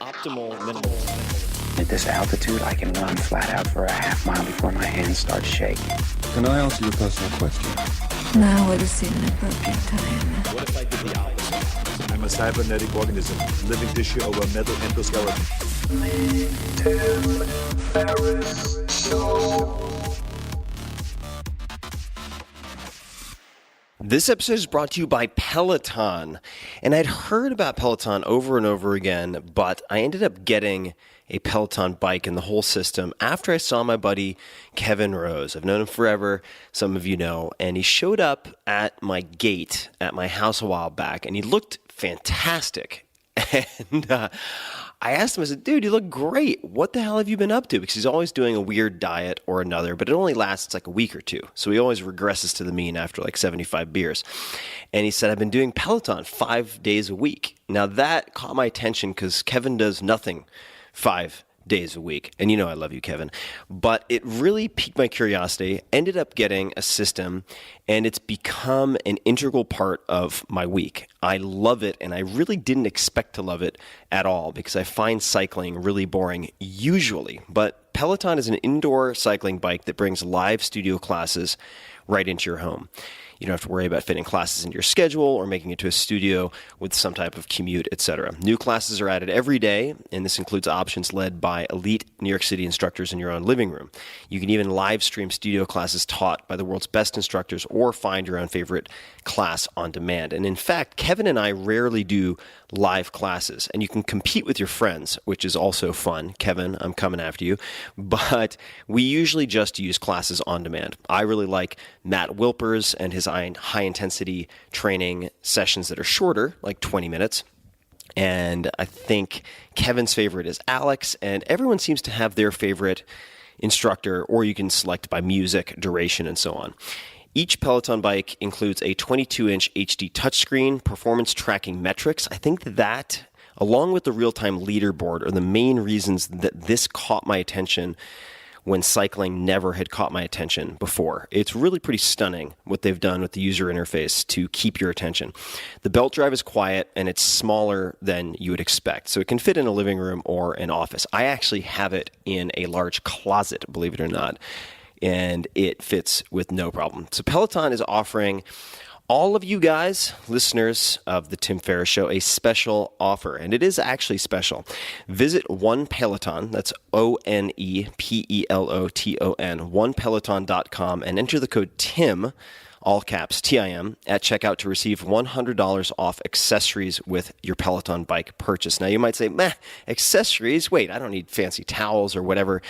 Optimal minimal. At this altitude, I can run flat out for a half mile before my hands start shaking. Can I ask you a personal question? Now would seem an appropriate time. What if I did the opposite? I'm a cybernetic organism, living tissue over metal endoskeleton. Ferriss Show. This episode is brought to you by Peloton. And I'd heard about Peloton over and over again, but I ended up getting a Peloton bike and the whole system after I saw my buddy Kevin Rose. I've known him forever, some of you know, and he showed up at my gate at my house a while back, and he looked fantastic. And I asked him, I said, dude, you look great. What the hell have you been up to? Because he's always doing a weird diet or another, but it only lasts like a week or two. So he always regresses to the mean after like 75 beers. And he said, I've been doing Peloton 5 days a week. Now that caught my attention because Kevin does nothing 5 days a week. And you know I love you, Kevin. But it really piqued my curiosity. Ended up getting a system, and it's become an integral part of my week. I love it, and I really didn't expect to love it at all because I find cycling really boring usually. But Peloton is an indoor cycling bike that brings live studio classes right into your home. You don't have to worry about fitting classes into your schedule or making it to a studio with some type of commute, etc. New classes are added every day, and this includes options led by elite New York City instructors in your own living room. You can even live stream studio classes taught by the world's best instructors or find your own favorite class on demand. And in fact, Kevin and I rarely do live classes, and you can compete with your friends, which is also fun. Kevin, I'm coming after you. But we usually just use classes on demand. I really like Matt Wilper's and his high-intensity training sessions that are shorter, like 20 minutes. And I think Kevin's favorite is Alex, and everyone seems to have their favorite instructor, or you can select by music, duration, and so on. Each Peloton bike includes a 22-inch HD touchscreen, performance tracking metrics. I think that, along with the real-time leaderboard, are the main reasons that this caught my attention when cycling never had caught my attention before. It's really pretty stunning what they've done with the user interface to keep your attention. The belt drive is quiet, and it's smaller than you would expect, so it can fit in a living room or an office. I actually have it in a large closet, believe it or not, and it fits with no problem. So Peloton is offering all of you guys, listeners of the Tim Ferriss Show, a special offer, and it is actually special. Visit One Peloton, that's OnePeloton, onepeloton.com, and enter the code TIM, all caps, TIM, at checkout to receive $100 off accessories with your Peloton bike purchase. Now you might say, meh, accessories? Wait, I don't need fancy towels or whatever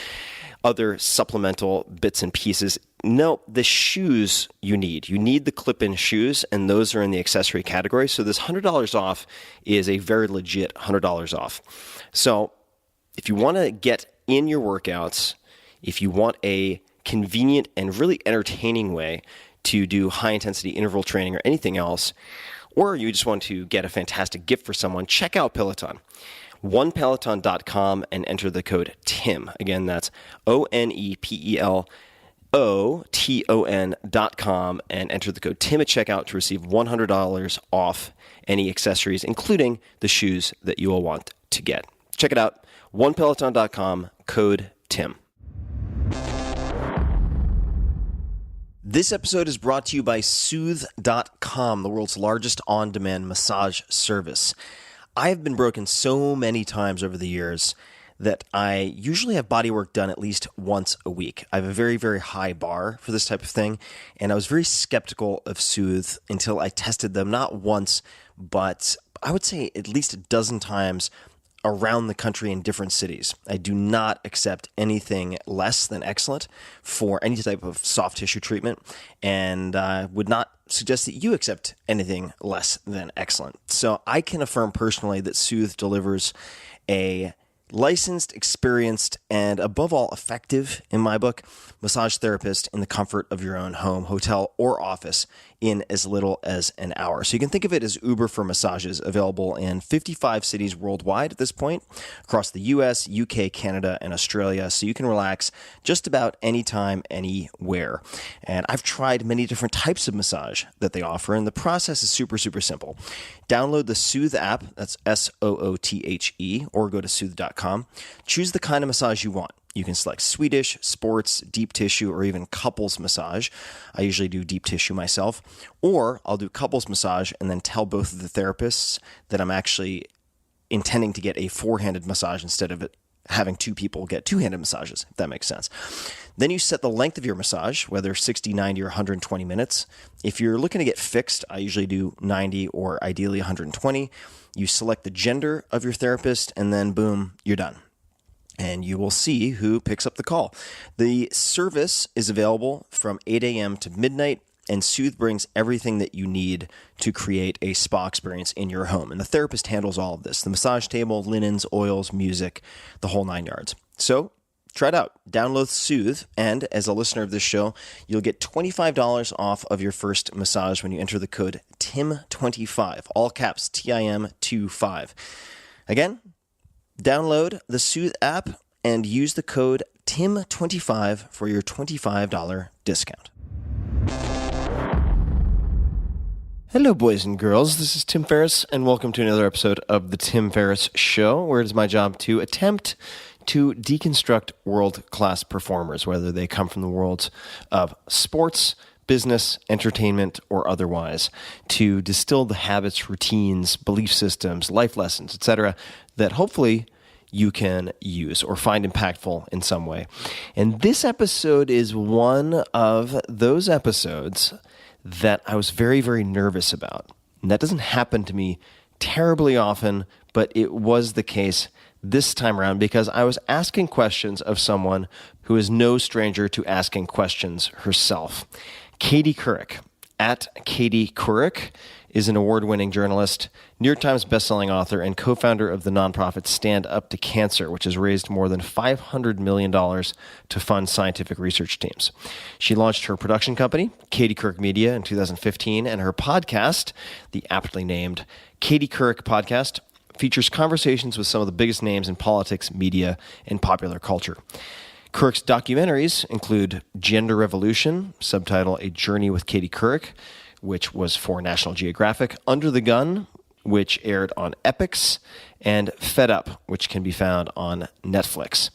other supplemental bits and pieces. No, the shoes you need. You need the clip-in shoes, and those are in the accessory category. So this $100 off is a very legit $100 off. So if you want to get in your workouts, if you want a convenient and really entertaining way to do high-intensity interval training or anything else, or you just want to get a fantastic gift for someone, check out Peloton. OnePeloton.com and enter the code TIM. Again, that's OnePeloton.com and enter the code TIM at checkout to receive $100 off any accessories, including the shoes that you will want to get. Check it out. OnePeloton.com, code TIM. This episode is brought to you by Soothe.com, the world's largest on-demand massage service. I have been broken so many times over the years that I usually have body work done at least once a week. I have a very, very high bar for this type of thing, and I was very skeptical of Soothe until I tested them not once, but I would say at least a dozen times around the country in different cities. I do not accept anything less than excellent for any type of soft tissue treatment, and would not suggest that you accept anything less than excellent. So I can affirm personally that Soothe delivers a licensed, experienced, and above all effective, in my book, massage therapist in the comfort of your own home, hotel, or office in as little as an hour. So you can think of it as Uber for massages, available in 55 cities worldwide at this point, across the US, UK, Canada, and Australia. So you can relax just about anytime, anywhere. And I've tried many different types of massage that they offer, and the process is super, super simple. Download the Soothe app, that's Soothe, or go to soothe.com. Choose the kind of massage you want. You can select Swedish, sports, deep tissue, or even couples massage. I usually do deep tissue myself. Or I'll do couples massage and then tell both of the therapists that I'm actually intending to get a four-handed massage instead of having two people get two-handed massages, if that makes sense. Then you set the length of your massage, whether 60, 90, or 120 minutes. If you're looking to get fixed, I usually do 90 or ideally 120. You select the gender of your therapist, and then boom, you're done. And you will see who picks up the call. The service is available from 8 a.m. to midnight, and Soothe brings everything that you need to create a spa experience in your home. And the therapist handles all of this: the massage table, linens, oils, music, the whole 9 yards. So try it out. Download Soothe, and as a listener of this show, you'll get $25 off of your first massage when you enter the code TIM25, all caps TIM25. Again, download the Soothe app and use the code TIM25 for your $25 discount. Hello, boys and girls. This is Tim Ferriss, and welcome to another episode of The Tim Ferriss Show, where it is my job to attempt to deconstruct world-class performers, whether they come from the worlds of sports, business, entertainment, or otherwise, to distill the habits, routines, belief systems, life lessons, etc., that hopefully you can use or find impactful in some way. And this episode is one of those episodes that I was very, very nervous about. And that doesn't happen to me terribly often, but it was the case this time around because I was asking questions of someone who is no stranger to asking questions herself. Katie Couric, at Katie Couric, is an award-winning journalist, New York Times bestselling author, and co-founder of the nonprofit Stand Up to Cancer, which has raised more than $500 million to fund scientific research teams. She launched her production company, Katie Couric Media, in 2015, and her podcast, the aptly named Katie Couric Podcast, features conversations with some of the biggest names in politics, media, and popular culture. Couric's documentaries include Gender Revolution, subtitle A Journey with Katie Couric, which was for National Geographic, Under the Gun, which aired on Epix, and Fed Up, which can be found on Netflix.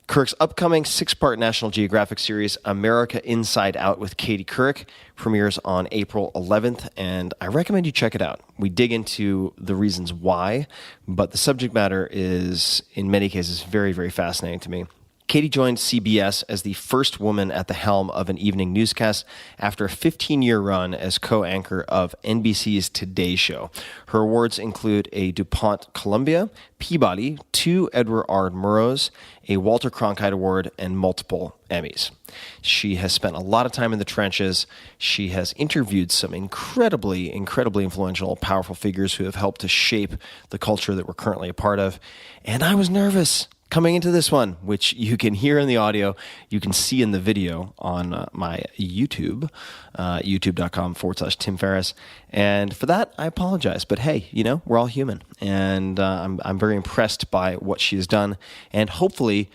Couric's upcoming 6-part National Geographic series, America Inside Out with Katie Couric, premieres on April 11th, and I recommend you check it out. We dig into the reasons why, but the subject matter is, in many cases, very, very fascinating to me. Katie joined CBS as the first woman at the helm of an evening newscast after a 15-year run as co-anchor of NBC's Today Show. Her awards include a DuPont Columbia, Peabody, 2 Edward R. Murrows, a Walter Cronkite Award, and multiple Emmys. She has spent a lot of time in the trenches. She has interviewed some incredibly, incredibly influential, powerful figures who have helped to shape the culture that we're currently a part of. And I was nervous coming into this one, which you can hear in the audio, you can see in the video on my YouTube, youtube.com/Tim Ferriss. And for that, I apologize. But hey, we're all human. And I'm very impressed by what she has done. And hopefully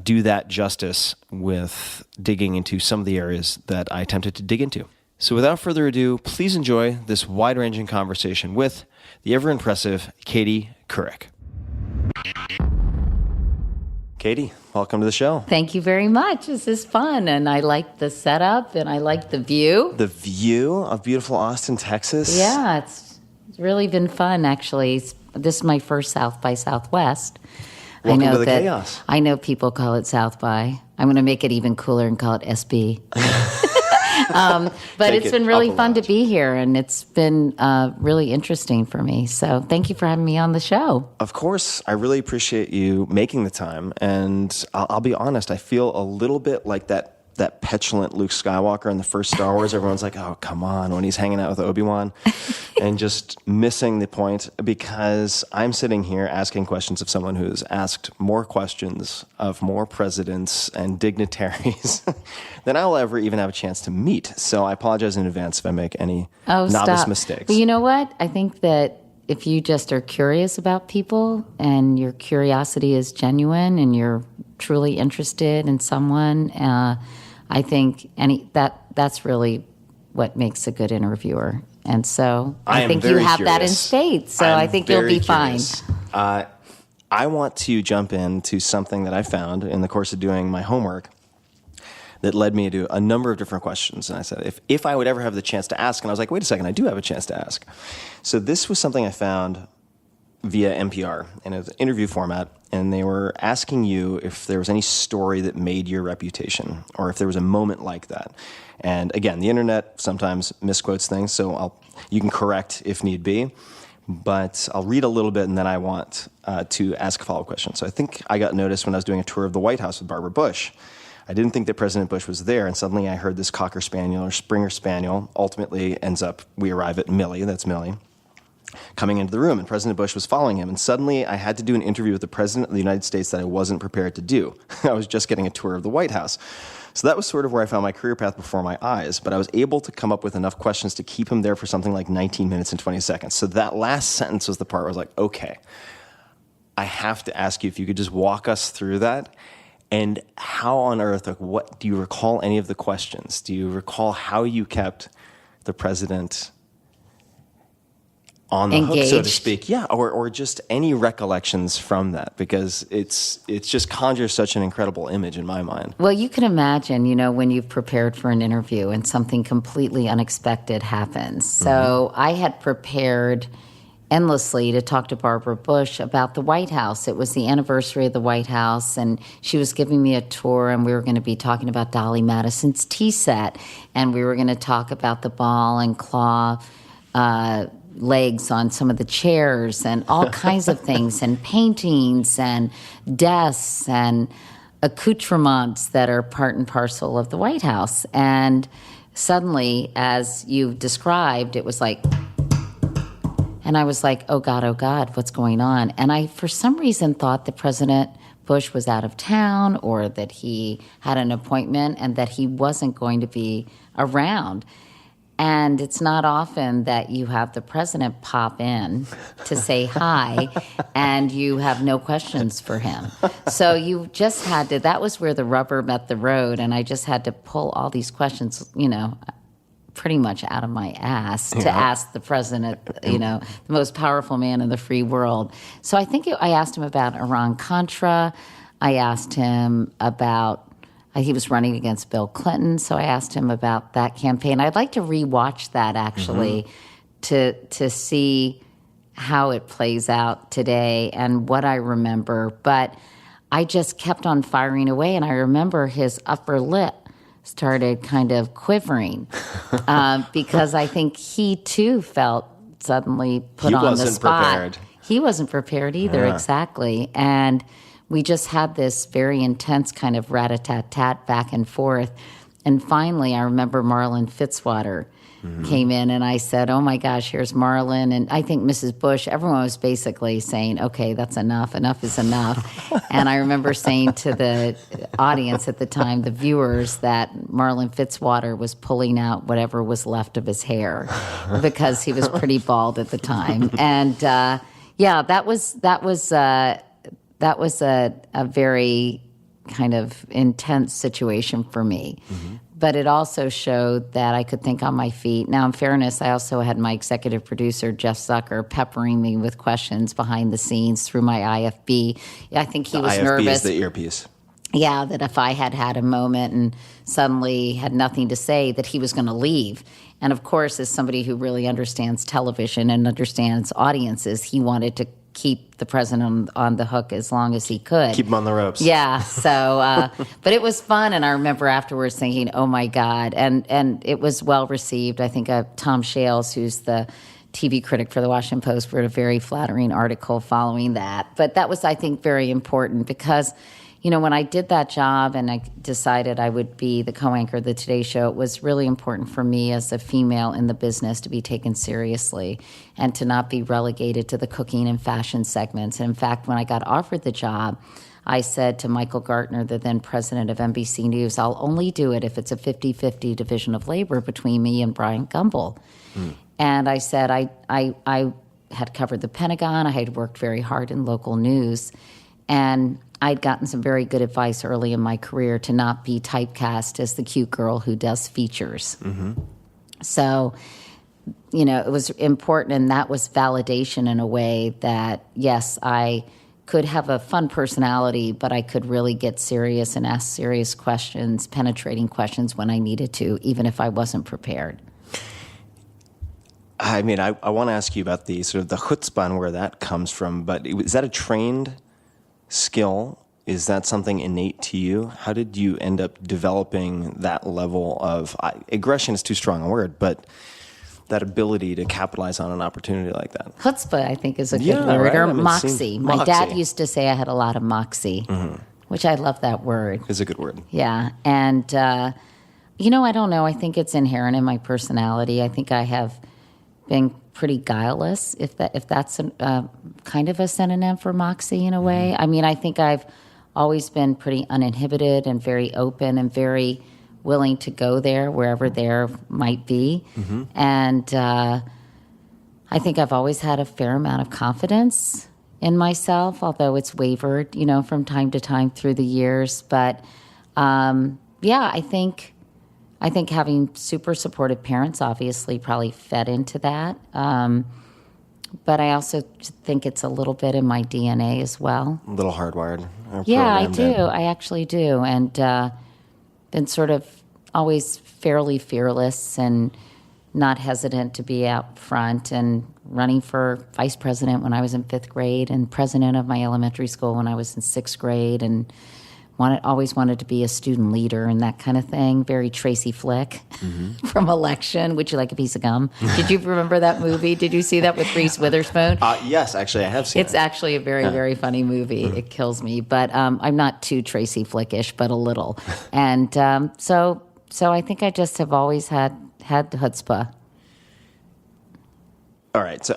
do that justice with digging into some of the areas that I attempted to dig into. So without further ado, please enjoy this wide-ranging conversation with the ever-impressive Katie Couric. Katie, welcome to the show. Thank you very much. This is fun, and I like the setup, and I like the view. The view of beautiful Austin, Texas? Yeah, it's really been fun, actually. This is my first South by Southwest. Welcome to the chaos. I know people call it South by. I'm going to make it even cooler and call it SB. But it's been really fun to be here, and it's been really interesting for me. So thank you for having me on the show. Of course. I really appreciate you making the time. And I'll be honest, I feel a little bit like that that petulant Luke Skywalker in the first Star Wars. Everyone's like, oh, come on, when he's hanging out with Obi-Wan. And just missing the point, because I'm sitting here asking questions of someone who's asked more questions of more presidents and dignitaries than I'll ever even have a chance to meet. So I apologize in advance if I make any novice mistakes. But you know what? I think that if you just are curious about people and your curiosity is genuine and you're truly interested in someone, I think that's really what makes a good interviewer. And so I think you have that in spades. So I think you'll be fine. I want to jump into something that I found in the course of doing my homework that led me to a number of different questions. And I said, if I would ever have the chance to ask, and I was like, wait a second, I do have a chance to ask. So this was something I found via NPR in an interview format, and they were asking you if there was any story that made your reputation, or if there was a moment like that. And again, the internet sometimes misquotes things, so you can correct if need be. But I'll read a little bit, and then I want to ask a follow-up question. So I think I got noticed when I was doing a tour of the White House with Barbara Bush. I didn't think that President Bush was there, and suddenly I heard this Cocker Spaniel or Springer Spaniel. Ultimately we arrive at Millie, that's Millie, coming into the room, and President Bush was following him. And suddenly I had to do an interview with the President of the United States that I wasn't prepared to do. I was just getting a tour of the White House. So that was sort of where I found my career path before my eyes, but I was able to come up with enough questions to keep him there for something like 19 minutes and 20 seconds. So that last sentence was the part where I was like, okay, I have to ask you if you could just walk us through that. And how on earth, what do you recall any of the questions? Do you recall how you kept the president on the hook, so to speak? Yeah, or just any recollections from that, because it's just conjures such an incredible image in my mind. Well, you can imagine, when you've prepared for an interview and something completely unexpected happens. So I had prepared endlessly to talk to Barbara Bush about the White House. It was the anniversary of the White House, and she was giving me a tour, and we were going to be talking about Dolly Madison's tea set, and we were going to talk about the ball and claw legs on some of the chairs and all kinds of things, and paintings and desks and accoutrements that are part and parcel of the White House. And suddenly, as you described, it was like, and I was like, oh God, what's going on? And I, for some reason, thought that President Bush was out of town, or that he had an appointment and that he wasn't going to be around. And it's not often that you have the president pop in to say hi and you have no questions for him. So you just had to, that was where the rubber met the road, and I just had to pull all these questions, pretty much out of my ass to ask the president, the most powerful man in the free world. So I think I asked him about Iran-Contra. I asked him about, he was running against Bill Clinton, so I asked him about that campaign. I'd like to rewatch that, actually, to see how it plays out today and what I remember. But I just kept on firing away, and I remember his upper lip started kind of quivering because I think he too felt suddenly put on the spot. Prepared. He wasn't prepared either, exactly. And we just had this very intense kind of rat-a-tat-tat back and forth. And finally, I remember Marlon Fitzwater came in, and I said, oh my gosh, here's Marlon. And I think Mrs. Bush, everyone was basically saying, okay, that's enough. Enough is enough. And I remember saying to the audience at the time, the viewers, that Marlon Fitzwater was pulling out whatever was left of his hair because he was pretty bald at the time. And that was a very kind of intense situation for me. But it also showed that I could think on my feet. Now, in fairness, I also had my executive producer, Jeff Zucker, peppering me with questions behind the scenes through my IFB. I think he was nervous. IFB is the earpiece. Yeah, that if I had a moment and suddenly had nothing to say, that he was going to leave. And of course, as somebody who really understands television and understands audiences, he wanted to keep the president on the hook as long as he could. Keep him on the ropes. Yeah. So, but it was fun, and I remember afterwards thinking, "Oh my God!" And it was well received. I think Tom Shales, who's the TV critic for the Washington Post, wrote a very flattering article following that. But that was, I think, very important because, when I did that job and I decided I would be the co-anchor of the Today Show, it was really important for me as a female in the business to be taken seriously and to not be relegated to the cooking and fashion segments. And in fact, when I got offered the job, I said to Michael Gartner, the then president of NBC News, I'll only do it if it's a 50-50 division of labor between me and Brian Gumbel. And I said I had covered the Pentagon. I had worked very hard in local news. And I'd gotten some very good advice early in my career to not be typecast as the cute girl who does features. So, it was important, and that was validation in a way that, yes, I could have a fun personality, but I could really get serious and ask serious questions, penetrating questions when I needed to, even if I wasn't prepared. I mean, I want to ask you about the sort of the chutzpah and where that comes from, but is that a trained skill? Is that something innate to you? How did you end up developing that level of aggression is too strong a word, but that ability to capitalize on an opportunity like that? Chutzpah, I think, is a good word, right? or I mean, moxie. My moxie. dad used to say I had a lot of moxie, which I love that word. Is a good word. Yeah, and I don't know. I think it's inherent in my personality. I think I have been pretty guileless, if that's kind of a synonym for moxie in a way. I mean, I think I've always been pretty uninhibited and very open and very willing to go there wherever there might be. And I think I've always had a fair amount of confidence in myself, although it's wavered, from time to time through the years. But I think having super supportive parents obviously probably fed into that. But I also think it's a little bit in my DNA as well. A little hardwired. Yeah, I do. I actually do. And been sort of always fairly fearless and not hesitant to be out front, and running for vice president when I was in 5th grade and president of my elementary school when I was in 6th grade, and always wanted to be a student leader and that kind of thing. Very Tracy Flick from Election. Would you like a piece of gum? Did you remember that movie? Did you see that with Reese Witherspoon? Yes, actually, I have seen it. It's actually a very, very funny movie. It kills me. But I'm not too Tracy Flickish, but a little. And so I think I just have always had chutzpah. All right, so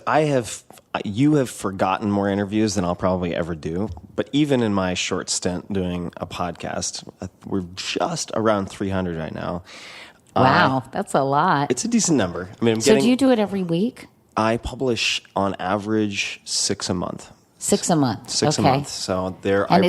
you have forgotten more interviews than I'll probably ever do. But even in my short stint doing a podcast, we're just around 300 right now. Wow, that's a lot. It's a decent number. I mean, do you do it every week? I publish on average 6 a month. 6 a month. Six okay. a month. So there. And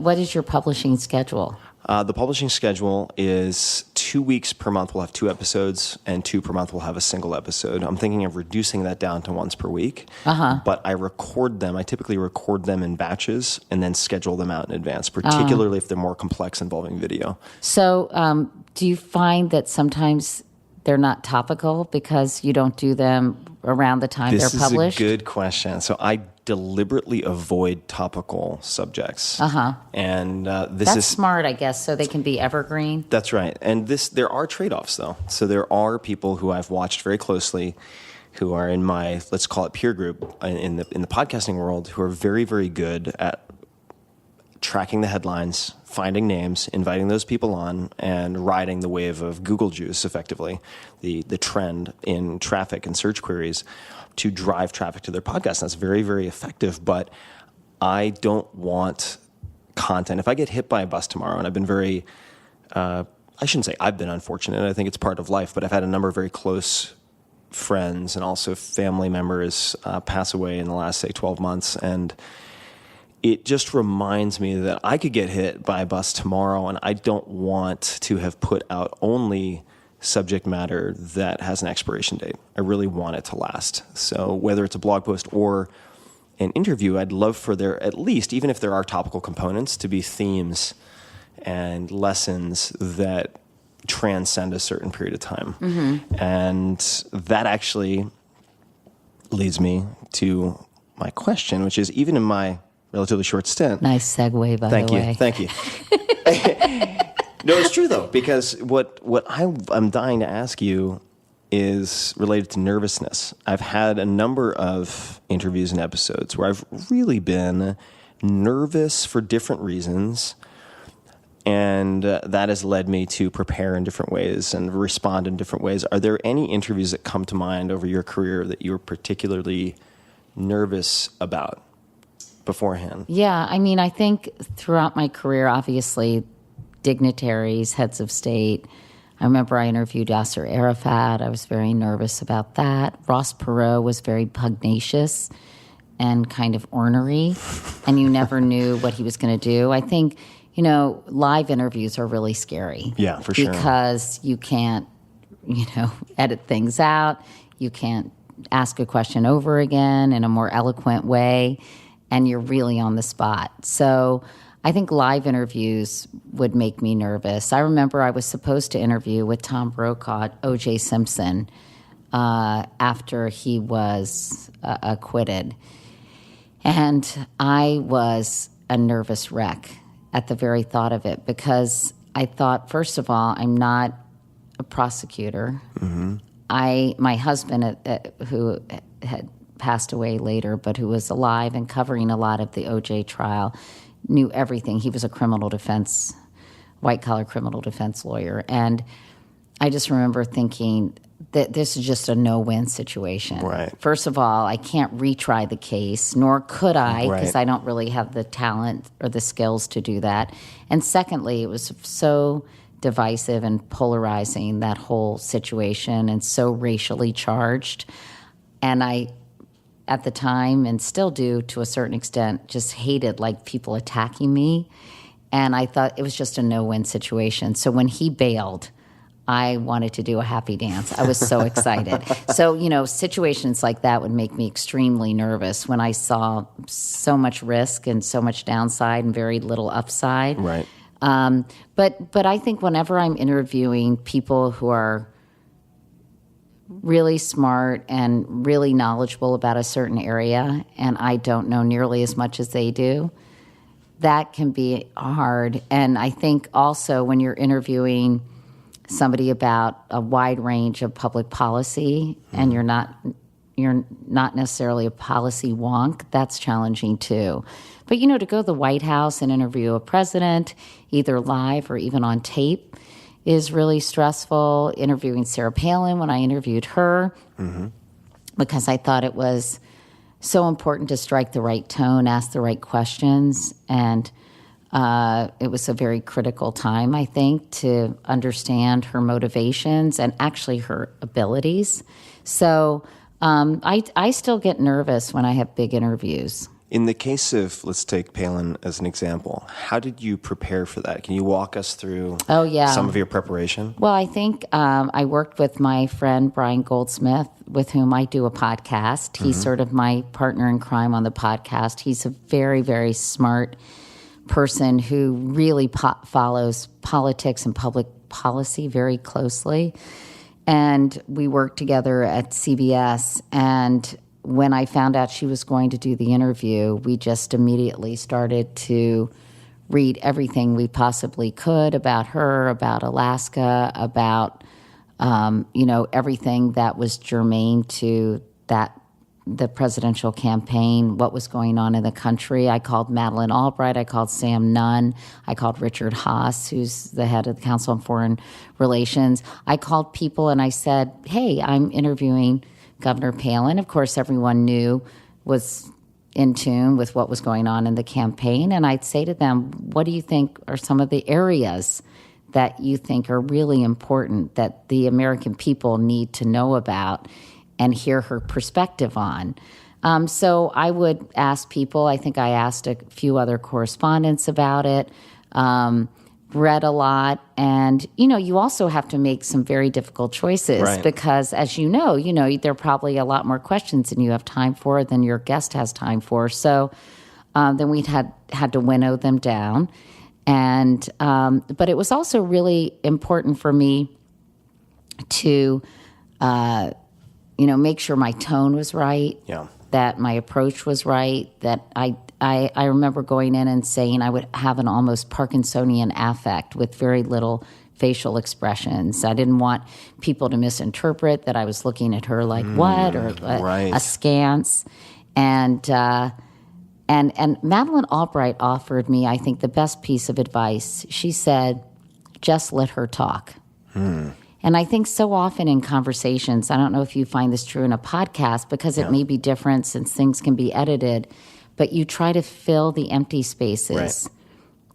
what is your publishing schedule? The publishing schedule is 2 weeks per month. We'll have 2 episodes, and 2 per month we'll have a single episode. I'm thinking of reducing that down to once per week. But I record them. I typically record them in batches and then schedule them out in advance, particularly if they're more complex involving video. So do you find that sometimes they're not topical because you don't do them around the time they're published? This is a good question. So I deliberately avoid topical subjects. And That's smart, I guess, so they can be evergreen. That's right. And there are trade-offs, though. So there are people who I've watched very closely who are in my, let's call it peer group in the podcasting world, who are very, very good at tracking the headlines, finding names, inviting those people on, and riding the wave of Google juice, effectively, the trend in traffic and search queries to drive traffic to their podcast. That's very, very effective, but I don't want content. If I get hit by a bus tomorrow, and I've been very, I shouldn't say I've been unfortunate, I think it's part of life, but I've had a number of very close friends and also family members pass away in the last, say, 12 months, and it just reminds me that I could get hit by a bus tomorrow, and I don't want to have put out only subject matter that has an expiration date. I really want it to last. So whether it's a blog post or an interview, I'd love for there, at least, even if there are topical components, to be themes and lessons that transcend a certain period of time. And that actually leads me to my question, which is, even in my relatively short stint. Nice segue, by the way. Thank you. No, it's true, though, because what I'm dying to ask you is related to nervousness. I've had a number of interviews and episodes where I've really been nervous for different reasons, And that has led me to prepare in different ways and respond in different ways. Are there any interviews that come to mind over your career that you were particularly nervous about beforehand? Yeah, I mean, I think throughout my career, obviously, dignitaries, heads of state. I remember I interviewed Yasser Arafat. I was very nervous about that. Ross Perot was very pugnacious and kind of ornery, and you never knew what he was going to do. I think, live interviews are really scary. Yeah, for sure. Because you can't, edit things out. You can't ask a question over again in a more eloquent way, and you're really on the spot. So I think live interviews would make me nervous. I remember I was supposed to interview with Tom Brokaw, O.J. Simpson, after he was acquitted. And I was a nervous wreck at the very thought of it, because I thought, first of all, I'm not a prosecutor. Mm-hmm. My husband, who had passed away later, but who was alive and covering a lot of the O.J. trial, knew everything. He was a white-collar criminal defense lawyer. And I just remember thinking that this is just a no-win situation. Right. First of all, I can't retry the case, nor could I, because I don't really have the talent or the skills to do that. And secondly, it was so divisive and polarizing, that whole situation, and so racially charged. And I, at the time, and still do to a certain extent, just hated people attacking me. And I thought it was just a no-win situation. So when he bailed, I wanted to do a happy dance. I was so excited. So, situations like that would make me extremely nervous when I saw so much risk and so much downside and very little upside. Right. But I think whenever I'm interviewing people who are really smart and really knowledgeable about a certain area, and I don't know nearly as much as they do, that can be hard. And I think also when you're interviewing somebody about a wide range of public policy, and you're not necessarily a policy wonk, that's challenging too. But to go to the White House and interview a president, either live or even on tape, is really stressful. Interviewing Sarah Palin, when I interviewed her, because I thought it was so important to strike the right tone, ask the right questions, and it was a very critical time, I think, to understand her motivations and actually her abilities. So I still get nervous when I have big interviews. In the case of, let's take Palin as an example, how did you prepare for that? Can you walk us through some of your preparation? Well, I think I worked with my friend Brian Goldsmith, with whom I do a podcast. He's sort of my partner in crime on the podcast. He's a very, very smart person who really follows politics and public policy very closely. And we worked together at CBS, and when I found out she was going to do the interview, we just immediately started to read everything we possibly could about her, about Alaska, about everything that was germane to the presidential campaign, what was going on in the country. I called Madeleine Albright. I called Sam Nunn. I called Richard Haass, who's the head of the Council on Foreign Relations. I called people and I said, hey, I'm interviewing Governor Palin. Of course, everyone was in tune with what was going on in the campaign. And I'd say to them, what do you think are some of the areas that you think are really important that the American people need to know about and hear her perspective on? So I would ask people. I think I asked a few other correspondents about it, read a lot. And, you also have to make some very difficult choices because, as you know, there are probably a lot more questions than you have time for than your guest has time for. So then we'd had to winnow them down. And but it was also really important for me to make sure my tone was right, that my approach was right, that I remember going in and saying I would have an almost Parkinsonian affect with very little facial expressions. I didn't want people to misinterpret that I was looking at her like what, or askance. And And Madeleine Albright offered me, I think, the best piece of advice. She said, just let her talk. And I think so often in conversations, I don't know if you find this true in a podcast, because it may be different since things can be edited, but you try to fill the empty spaces. Right.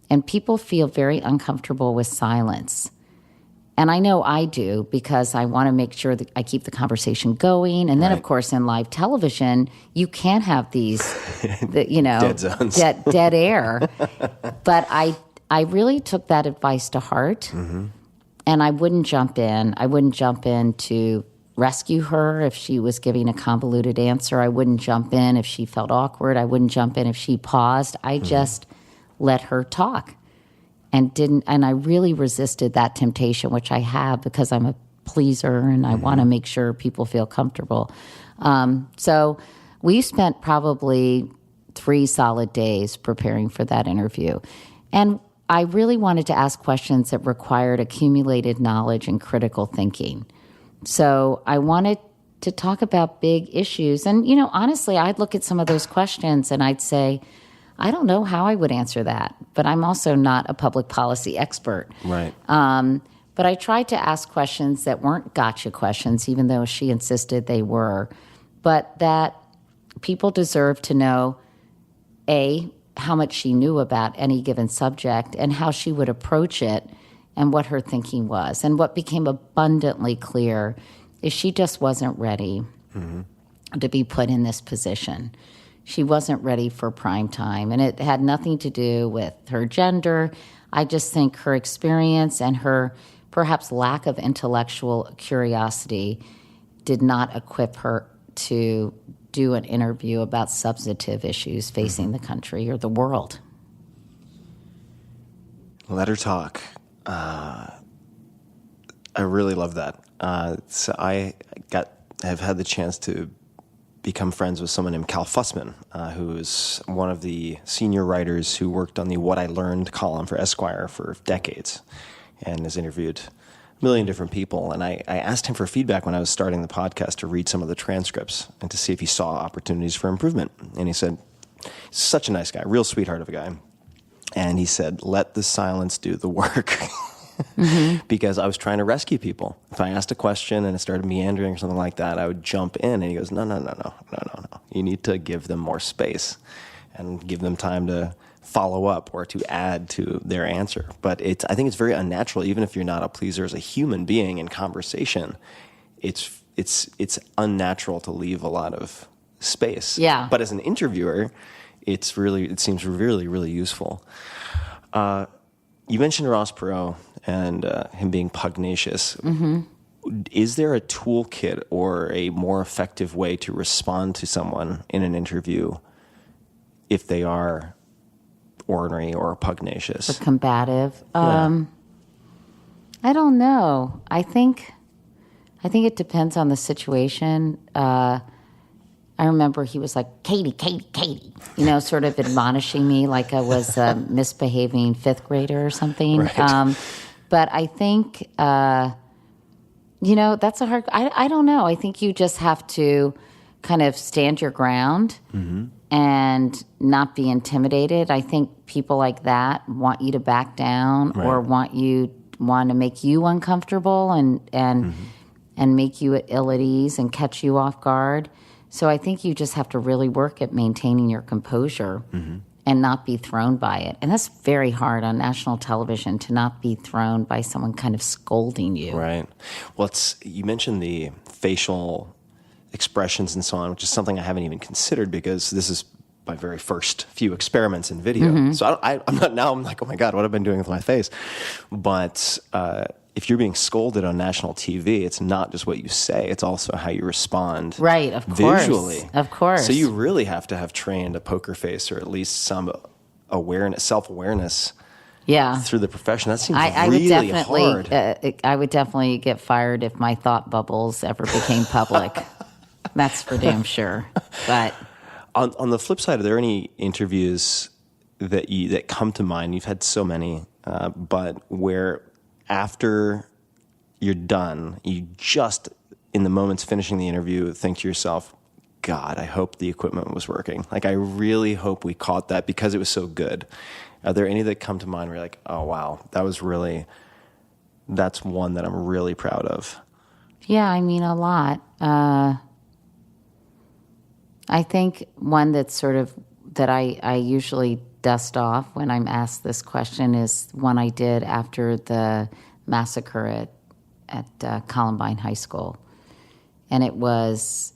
And people feel very uncomfortable with silence. And I know I do, because I want to make sure that I keep the conversation going. And then, of course, in live television, you can't have these, Dead zones. dead air. But I really took that advice to heart. And I wouldn't jump in. I wouldn't jump in to rescue her if she was giving a convoluted answer. I wouldn't jump in if she felt awkward. I wouldn't jump in if she paused. I just let her talk. And I really resisted that temptation, which I have because I'm a pleaser and I want to make sure people feel comfortable. So we spent probably 3 solid days preparing for that interview. And I really wanted to ask questions that required accumulated knowledge and critical thinking. So I wanted to talk about big issues. And, honestly, I'd look at some of those questions and I'd say, I don't know how I would answer that, but I'm also not a public policy expert. Right. But I tried to ask questions that weren't gotcha questions, even though she insisted they were, but that people deserve to know, A, how much she knew about any given subject and how she would approach it and what her thinking was. And what became abundantly clear is she just wasn't ready to be put in this position. She wasn't ready for prime time, and it had nothing to do with her gender. I just think her experience and her perhaps lack of intellectual curiosity did not equip her to do an interview about substantive issues facing the country or the world. Let her talk. I really love that. So I have had the chance to become friends with someone named Cal Fussman, who is one of the senior writers who worked on the What I Learned column for Esquire for decades and has interviewed a million different people. And I asked him for feedback when I was starting the podcast to read some of the transcripts and to see if he saw opportunities for improvement. And he said, such a nice guy, real sweetheart of a guy. And he said, let the silence do the work. Because I was trying to rescue people. If I asked a question and it started meandering or something like that, I would jump in. And he goes, no. You need to give them more space and give them time to follow up or to add to their answer. But I think it's very unnatural, even if you're not a pleaser as a human being in conversation. It's unnatural to leave a lot of space. Yeah. But as an interviewer, it seems really, really useful. You mentioned Ross Perot and him being pugnacious. Is there a toolkit or a more effective way to respond to someone in an interview if they are ornery or pugnacious? Or combative. I don't know. I think it depends on the situation. I remember he was like, Katie, sort of admonishing me like I was a misbehaving 5th grader or something. Right. But I think, that's a hard, I don't know. I think you just have to kind of stand your ground and not be intimidated. I think people like that want you to back down or want to make you uncomfortable and make you ill at ease and catch you off guard. So I think you just have to really work at maintaining your composure and not be thrown by it. And that's very hard on national television, to not be thrown by someone kind of scolding you. Right. Well, you mentioned the facial expressions and so on, which is something I haven't even considered because this is my very first few experiments in video. So I'm like, oh my God, what have I been doing with my face? But if you're being scolded on national TV, it's not just what you say, it's also how you respond. Right, of course. Visually. Of course. So you really have to have trained a poker face or at least some self-awareness through the profession. That seems really hard. I would definitely get fired if my thought bubbles ever became public. That's for damn sure. But on the flip side, are there any interviews that come to mind? You've had so many, but where after you're done, you just, in the moments finishing the interview, think to yourself, God, I hope the equipment was working. Like, I really hope we caught that because it was so good. Are there any that come to mind where you're like, oh, wow, that's one that I'm really proud of? Yeah, I mean, a lot. I think one that's sort of, that I usually dust off when I'm asked this question is one I did after the massacre at Columbine High School. And it was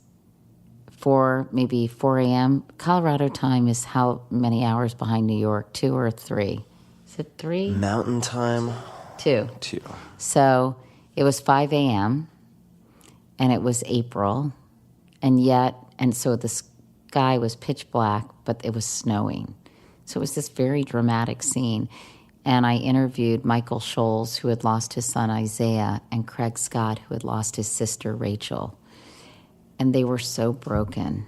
maybe 4 a.m. Colorado time is how many hours behind New York? 2 or 3? Is it 3? Mountain time? 2. 2. So it was 5 a.m. and it was April. And so the sky was pitch black, but it was snowing. So it was this very dramatic scene. And I interviewed Michael Scholes, who had lost his son Isaiah, and Craig Scott, who had lost his sister Rachel. And they were so broken,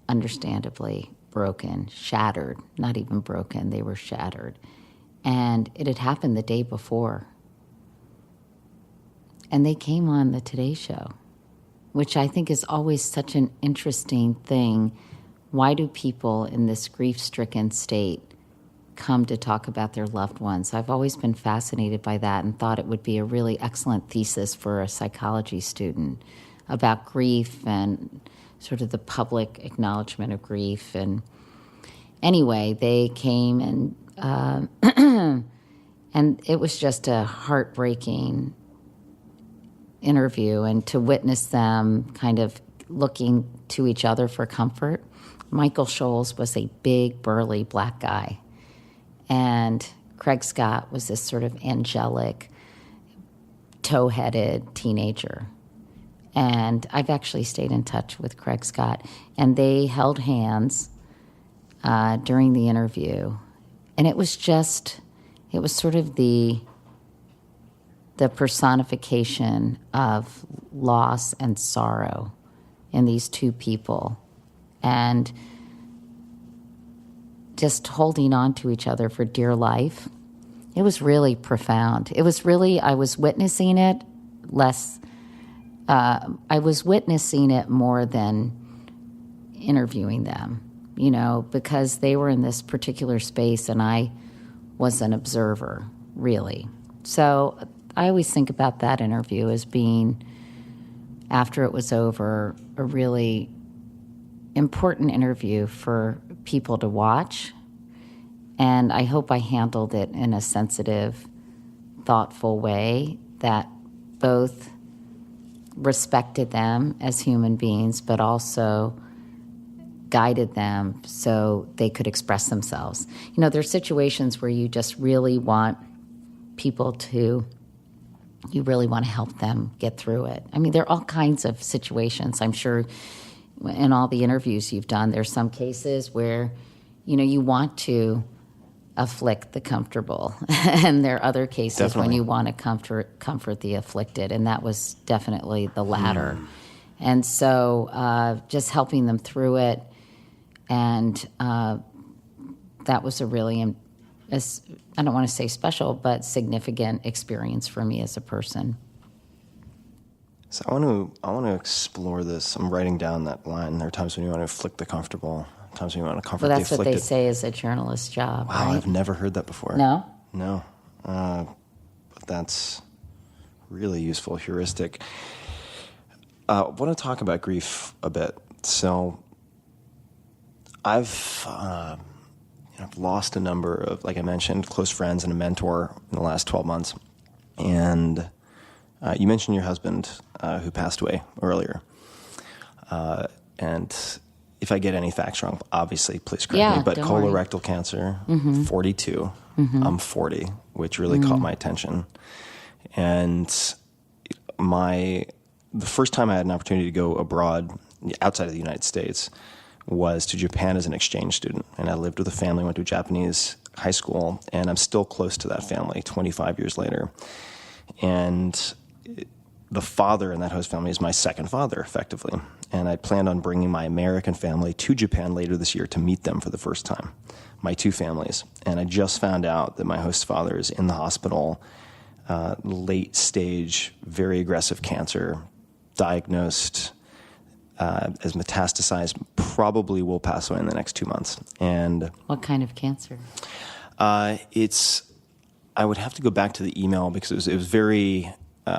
understandably broken, shattered, not even broken, they were shattered. And it had happened the day before. And they came on the Today Show, which I think is always such an interesting thing. Why do people in this grief-stricken state come to talk about their loved ones? I've always been fascinated by that and thought it would be a really excellent thesis for a psychology student about grief and sort of the public acknowledgement of grief. And anyway, they came and and it was just a heartbreaking interview, and to witness them kind of looking to each other for comfort. Michael Scholes was a big, burly black guy, and Craig Scott was this sort of angelic, tow-headed teenager. And I've actually stayed in touch with Craig Scott, and they held hands during the interview. And it was sort of the personification of loss and sorrow in these two people. And just holding on to each other for dear life. It was really profound. It was really, I was witnessing it more than interviewing them, because they were in this particular space and I was an observer, really. So I always think about that interview as being, after it was over, a really important interview for people to watch. And I hope I handled it in a sensitive, thoughtful way that both respected them as human beings, but also guided them so they could express themselves. There's situations where you just really want people to, you really want to help them get through it. I mean, there are all kinds of situations. I'm sure in all the interviews you've done, there's some cases where, you want to afflict the comfortable. And there are other cases when you want to comfort the afflicted. And that was definitely the latter. And so just helping them through it. And that was a really, I don't want to say special, but significant experience for me as a person. So I want to explore this. I'm writing down that line. There are times when you want to afflict the comfortable, times when you want to comfort the afflicted. Well, that's what they say is a journalist's job, Wow, right? I've never heard that before. No? No. But that's really useful heuristic. I want to talk about grief a bit. So I've lost a number of, like I mentioned, close friends and a mentor in the last 12 months. And you mentioned your husband who passed away earlier. And if I get any facts wrong, obviously, please correct me. But colorectal cancer, 42. I'm 40, which really caught my attention. And the first time I had an opportunity to go abroad outside of the United States was to Japan as an exchange student. And I lived with a family, went to a Japanese high school, and I'm still close to that family 25 years later. And the father in that host family is my second father, effectively. And I planned on bringing my American family to Japan later this year to meet them for the first time, my two families. And I just found out that my host father is in the hospital, late stage, very aggressive cancer, diagnosed has metastasized, probably will pass away in the next 2 months. And What kind of cancer? I would have to go back to the email because it was very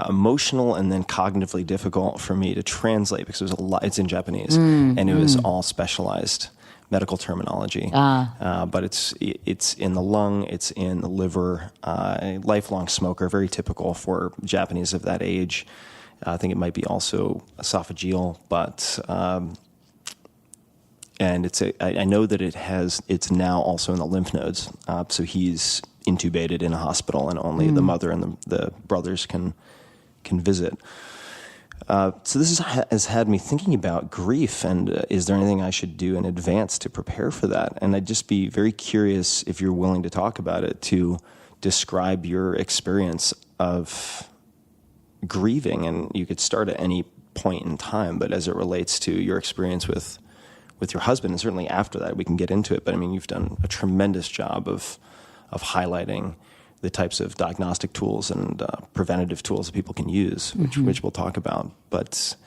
emotional and then cognitively difficult for me to translate because it was a lot. It's in Japanese, and it was all specialized medical terminology. But it's in the lung, it's in the liver. A lifelong smoker, very typical for Japanese of that age. I think it might be also esophageal, but and I know that it's now also in the lymph nodes. So he's intubated in a hospital, and only the mother and the brothers can visit. So this has had me thinking about grief, and is there anything I should do in advance to prepare for that? And I'd just be very curious, if you're willing to talk about it, to describe your experience of grieving. And you could start at any point in time, but as it relates to your experience with your husband, and certainly after that, we can get into it. But I mean, you've done a tremendous job of highlighting the types of diagnostic tools and preventative tools that people can use, which we'll talk about. But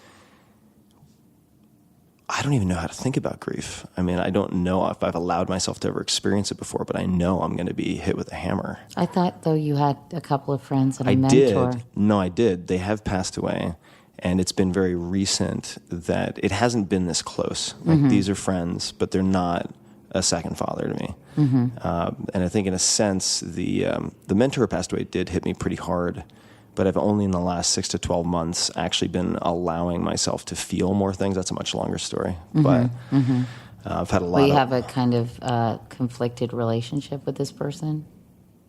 I don't even know how to think about grief. I mean, I don't know if I've allowed myself to ever experience it before, but I know I'm going to be hit with a hammer. I thought, though, you had a couple of friends and a mentor. No, I did. They have passed away. And it's been very recent that it hasn't been this close. Like, these are friends, but they're not a second father to me. And I think in a sense, the mentor who passed away did hit me pretty hard, but I've only in the last 6 to 12 months actually been allowing myself to feel more things. That's a much longer story. But I've had a lot you have a kind of conflicted relationship with this person?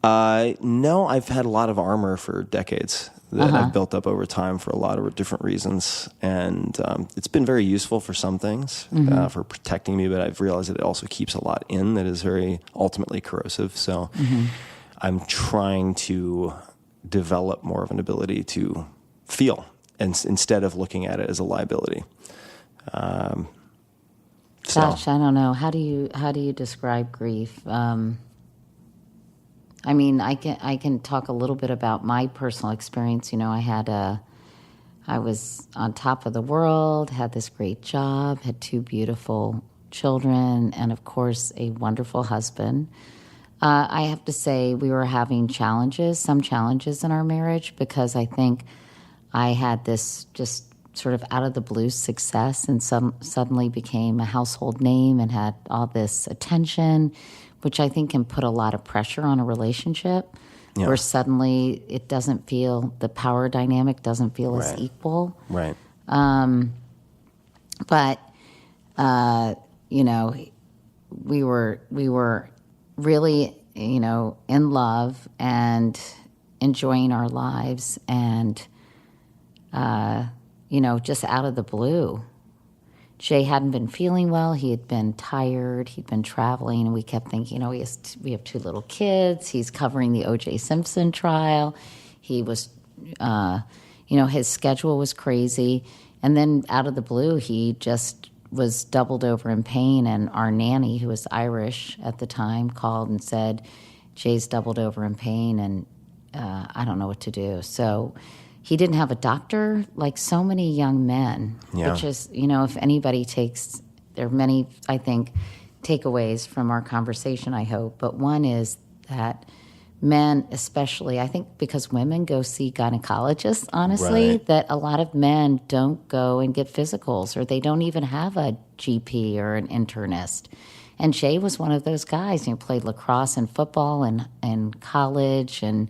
No, I've had a lot of armor for decades that I've built up over time for a lot of different reasons. And it's been very useful for some things, for protecting me, but I've realized that it also keeps a lot in that is very ultimately corrosive. So I'm trying to develop more of an ability to feel instead of looking at it as a liability. Gosh, I don't know. How do you describe grief? I mean, I can talk a little bit about my personal experience. You know, I was on top of the world, had this great job, had 2 beautiful children, and of course, a wonderful husband. I have to say we were having some challenges in our marriage, because I think I had this just sort of out of the blue success and suddenly became a household name and had all this attention, which I think can put a lot of pressure on a relationship, where suddenly the power dynamic doesn't feel as equal. Right. But, you know, we were really, you know, in love and enjoying our lives, and, you know, just out of the blue, Jay hadn't been feeling well. He had been tired. He'd been traveling, and we kept thinking, you know, we have 2 little kids. He's covering the O.J. Simpson trial. He was, you know, his schedule was crazy. And then out of the blue, he just was doubled over in pain. And our nanny, who was Irish at the time, called and said, Jay's doubled over in pain, and I don't know what to do. So he didn't have a doctor, like so many young men, which is, you know, if anybody there are many, I think, takeaways from our conversation, I hope. But one is that men, especially, I think because women go see gynecologists, honestly, that a lot of men don't go and get physicals, or they don't even have a GP or an internist. And Jay was one of those guys. He played lacrosse and football and college, and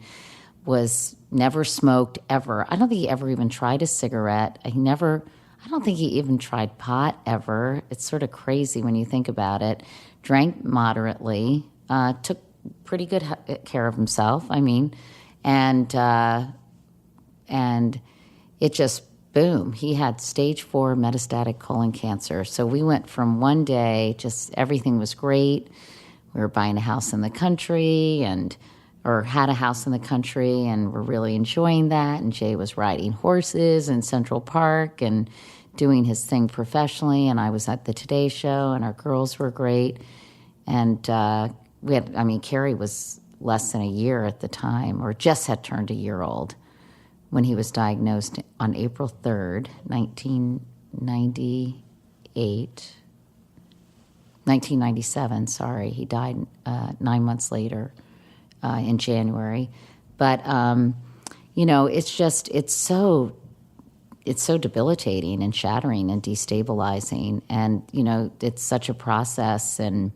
was never smoked ever. I don't think he ever even tried a cigarette. I don't think he even tried pot ever. It's sort of crazy when you think about it. Drank moderately, took pretty good care of himself, I mean, and it just, boom, he had stage 4 metastatic colon cancer. So we went from one day, just everything was great. We were buying a house in the country, or had a house in the country, and we're really enjoying that. And Jay was riding horses in Central Park and doing his thing professionally. And I was at the Today Show, and our girls were great. And Carrie was less than a year at the time, or just had turned a year old when he was diagnosed on April 3rd, 1990. 1997, sorry. He died 9 months later in January. But, it's so debilitating and shattering and destabilizing. And, it's such a process. And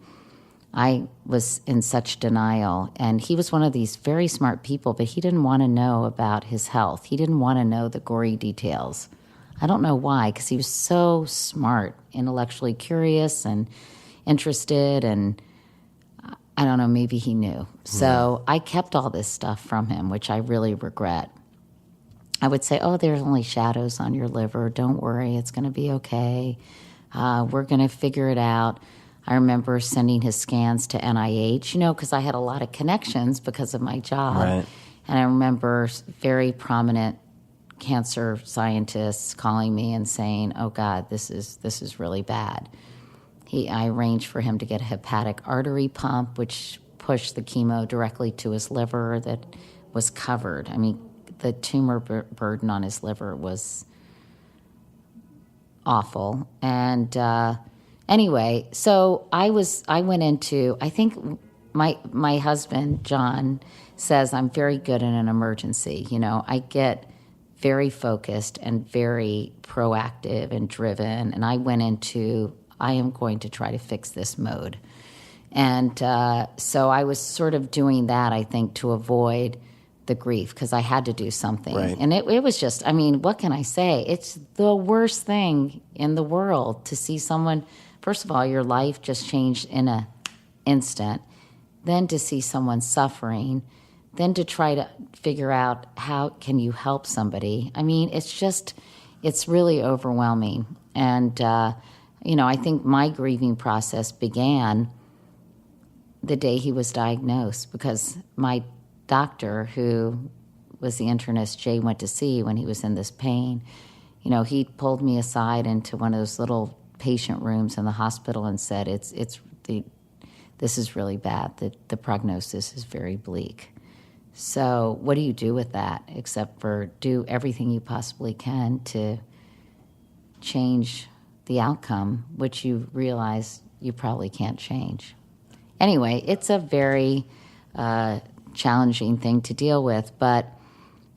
I was in such denial. And he was one of these very smart people, but he didn't want to know about his health. He didn't want to know the gory details. I don't know why, because he was so smart, intellectually curious and interested, and I don't know, maybe he knew. So I kept all this stuff from him, which I really regret. I would say, oh, there's only shadows on your liver. Don't worry, it's going to be okay. We're going to figure it out. I remember sending his scans to NIH, because I had a lot of connections because of my job. Right. And I remember very prominent cancer scientists calling me and saying, oh, God, this is really bad. I arranged for him to get a hepatic artery pump, which pushed the chemo directly to his liver that was covered. I mean, the tumor burden on his liver was awful. And anyway, so I went into, I think my husband, John, says I'm very good in an emergency. I get very focused and very proactive and driven. And I went into, I am going to try to fix this mode. And so I was sort of doing that, I think, to avoid the grief, because I had to do something. Right. And it was just, I mean, what can I say? It's the worst thing in the world to see someone, first of all, your life just changed in an instant, then to see someone suffering, then to try to figure out how can you help somebody. I mean, it's really overwhelming. And, I think my grieving process began the day he was diagnosed, because my doctor, who was the internist Jay went to see when he was in this pain, he pulled me aside into one of those little patient rooms in the hospital and said, this is really bad. The prognosis is very bleak. So what do you do with that except for do everything you possibly can to change the outcome, which you realize you probably can't change. Anyway, it's a very challenging thing to deal with, but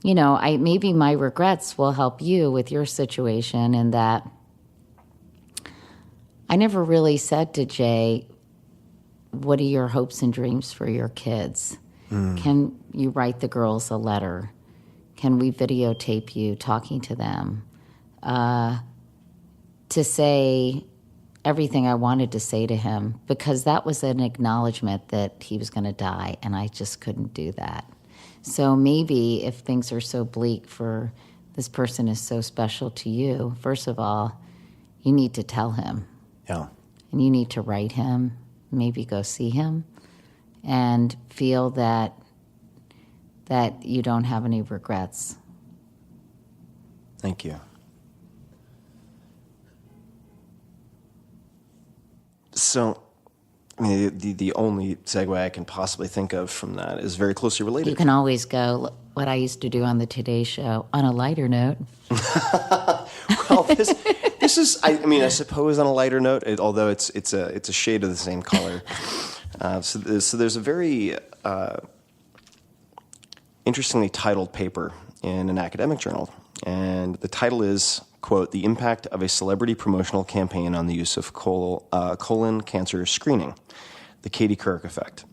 maybe my regrets will help you with your situation in that I never really said to Jay, what are your hopes and dreams for your kids? Can you write the girls a letter? Can we videotape you talking to them? To say everything I wanted to say to him, because that was an acknowledgement that he was going to die, and I just couldn't do that. So maybe if things are so bleak for this person is so special to you, first of all, you need to tell him. Yeah. And you need to write him, maybe go see him, and feel that you don't have any regrets. Thank you. So, I mean, the only segue I can possibly think of from that is very closely related. You can always go, what I used to do on the Today Show, on a lighter note. Well, this is, I suppose on a lighter note, although it's a shade of the same color. So there's a very interestingly titled paper in an academic journal, and the title is, quote, "The Impact of a Celebrity Promotional Campaign on the Use of Colon Cancer Screening, the Katie Couric Effect."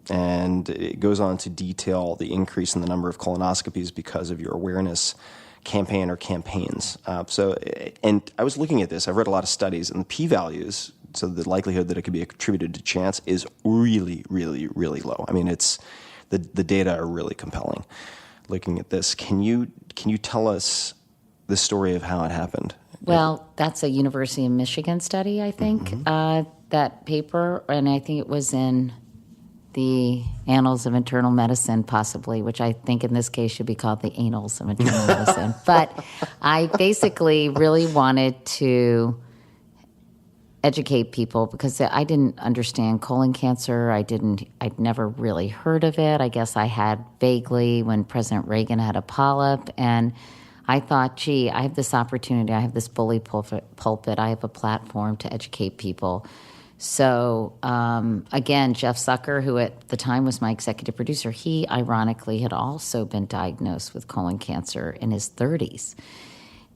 And it goes on to detail the increase in the number of colonoscopies because of your awareness campaign or campaigns. And I was looking at this. I've read a lot of studies, and the p-values, so the likelihood that it could be attributed to chance, is really, really, really low. I mean, it's the data are really compelling. Looking at this, can you tell us the story of how it happened? Well, that's a University of Michigan study, I think, that paper, and I think it was in the Annals of Internal Medicine, possibly, which I think in this case should be called the Annals of Internal Medicine. But I basically really wanted to educate people because I didn't understand colon cancer. I'd never really heard of it. I guess I had vaguely when President Reagan had a polyp, and I thought, gee, I have this opportunity. I have this bully pulpit. I have a platform to educate people. So, again, Jeff Zucker, who at the time was my executive producer, he ironically had also been diagnosed with colon cancer in his 30s.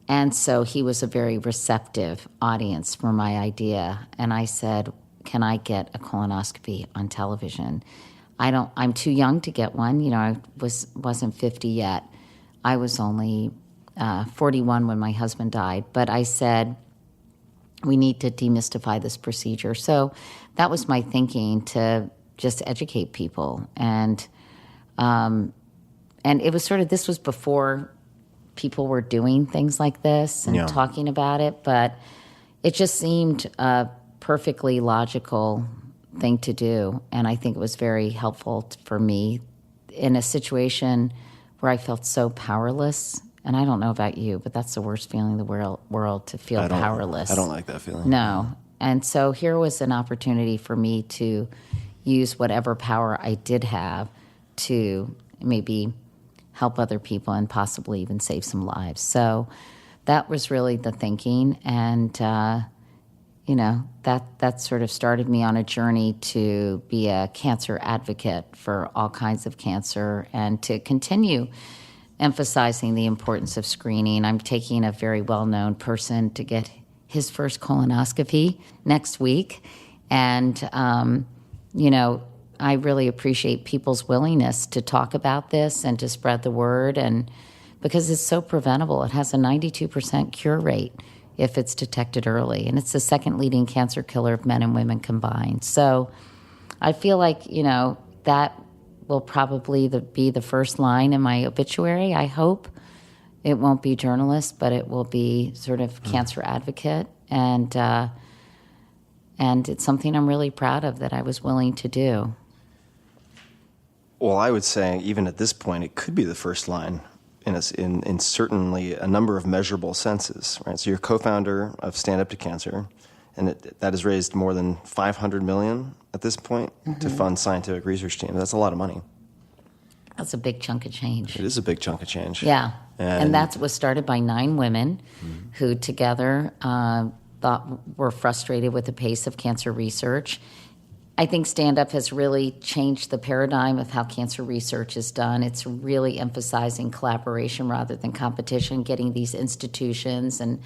And so he was a very receptive audience for my idea. And I said, can I get a colonoscopy on television? I'm too young to get one. You know, I wasn't 50 yet. I was only 41 when my husband died. But I said, we need to demystify this procedure. So that was my thinking, to just educate people. And it was sort of, this was before people were doing things like this and talking about it, but it just seemed a perfectly logical thing to do. And I think it was very helpful for me in a situation where I felt so powerless. And I don't know about you, but that's the worst feeling in the world, to feel powerless. I don't like that feeling. No. And so here was an opportunity for me to use whatever power I did have to maybe help other people and possibly even save some lives. So that was really the thinking. And, that sort of started me on a journey to be a cancer advocate for all kinds of cancer and to continue emphasizing the importance of screening. I'm taking a very well-known person to get his first colonoscopy next week. And, I really appreciate people's willingness to talk about this and to spread the word, and because it's so preventable. It has a 92% cure rate if it's detected early, and it's the second leading cancer killer of men and women combined. So I feel like, that will probably be the first line in my obituary. I hope it won't be journalist, but it will be sort of cancer advocate. And it's something I'm really proud of that I was willing to do. Well, I would say even at this point, it could be the first line in certainly a number of measurable senses, right? So you're co-founder of Stand Up to Cancer, and that has raised more than $500 million at this point to fund scientific research teams. That's a lot of money. That's a big chunk of change. It is a big chunk of change. Yeah, and that was started by 9 women who together were frustrated with the pace of cancer research. I think Stand Up has really changed the paradigm of how cancer research is done. It's really emphasizing collaboration rather than competition, getting these institutions and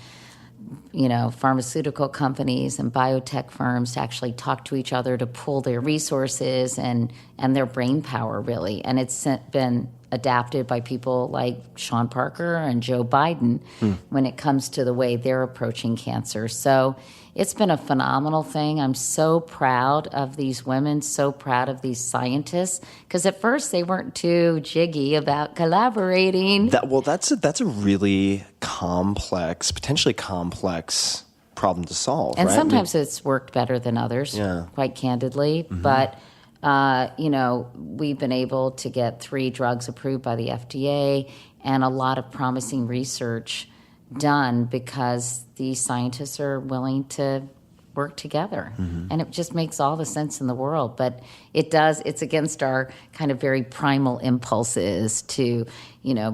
pharmaceutical companies and biotech firms to actually talk to each other to pool their resources and their brain power, really. And it's been adapted by people like Sean Parker and Joe Biden when it comes to the way they're approaching cancer. So it's been a phenomenal thing. I'm so proud of these women, so proud of these scientists, because at first they weren't too jiggy about collaborating. That's a really complex, potentially complex problem to solve. And right? sometimes it's worked better than others, quite candidly. But we've been able to get 3 drugs approved by the FDA and a lot of promising research done because these scientists are willing to work together. And it just makes all the sense in the world. But it's against our kind of very primal impulses to,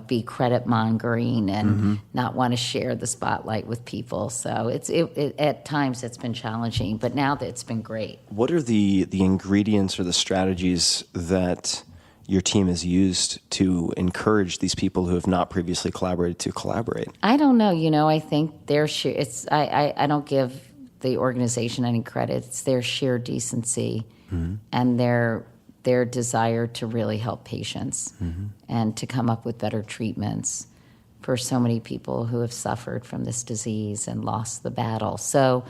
be credit mongering and not want to share the spotlight with people. So at times it's been challenging, but now it's been great. What are the ingredients or the strategies that your team has used to encourage these people who have not previously collaborated to collaborate? I don't know. I think I don't give the organization any credit. It's their sheer decency and their desire to really help patients and to come up with better treatments for so many people who have suffered from this disease and lost the battle. So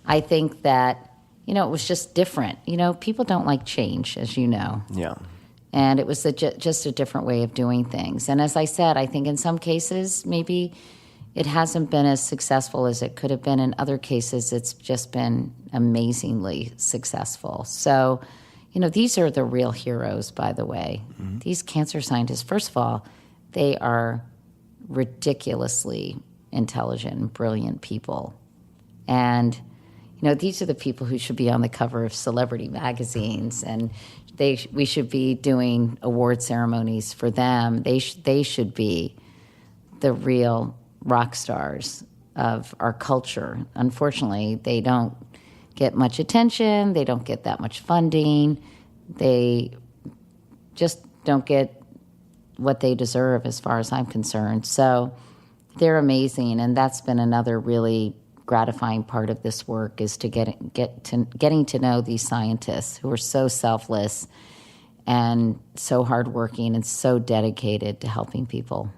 I think that, it was just different. People don't like change, as you know. Yeah. And it was just a different way of doing things. And as I said, I think in some cases, maybe it hasn't been as successful as it could have been. In other cases, it's just been amazingly successful. So, these are the real heroes, by the way. These cancer scientists, first of all, they are ridiculously intelligent and brilliant people. And, these are the people who should be on the cover of celebrity magazines, and we should be doing award ceremonies for them. They should be the real rock stars of our culture. Unfortunately, they don't get much attention. They don't get that much funding. They just don't get what they deserve as far as I'm concerned. So they're amazing, and that's been another really gratifying part of this work is to getting to know these scientists who are so selfless and so hardworking and so dedicated to helping people.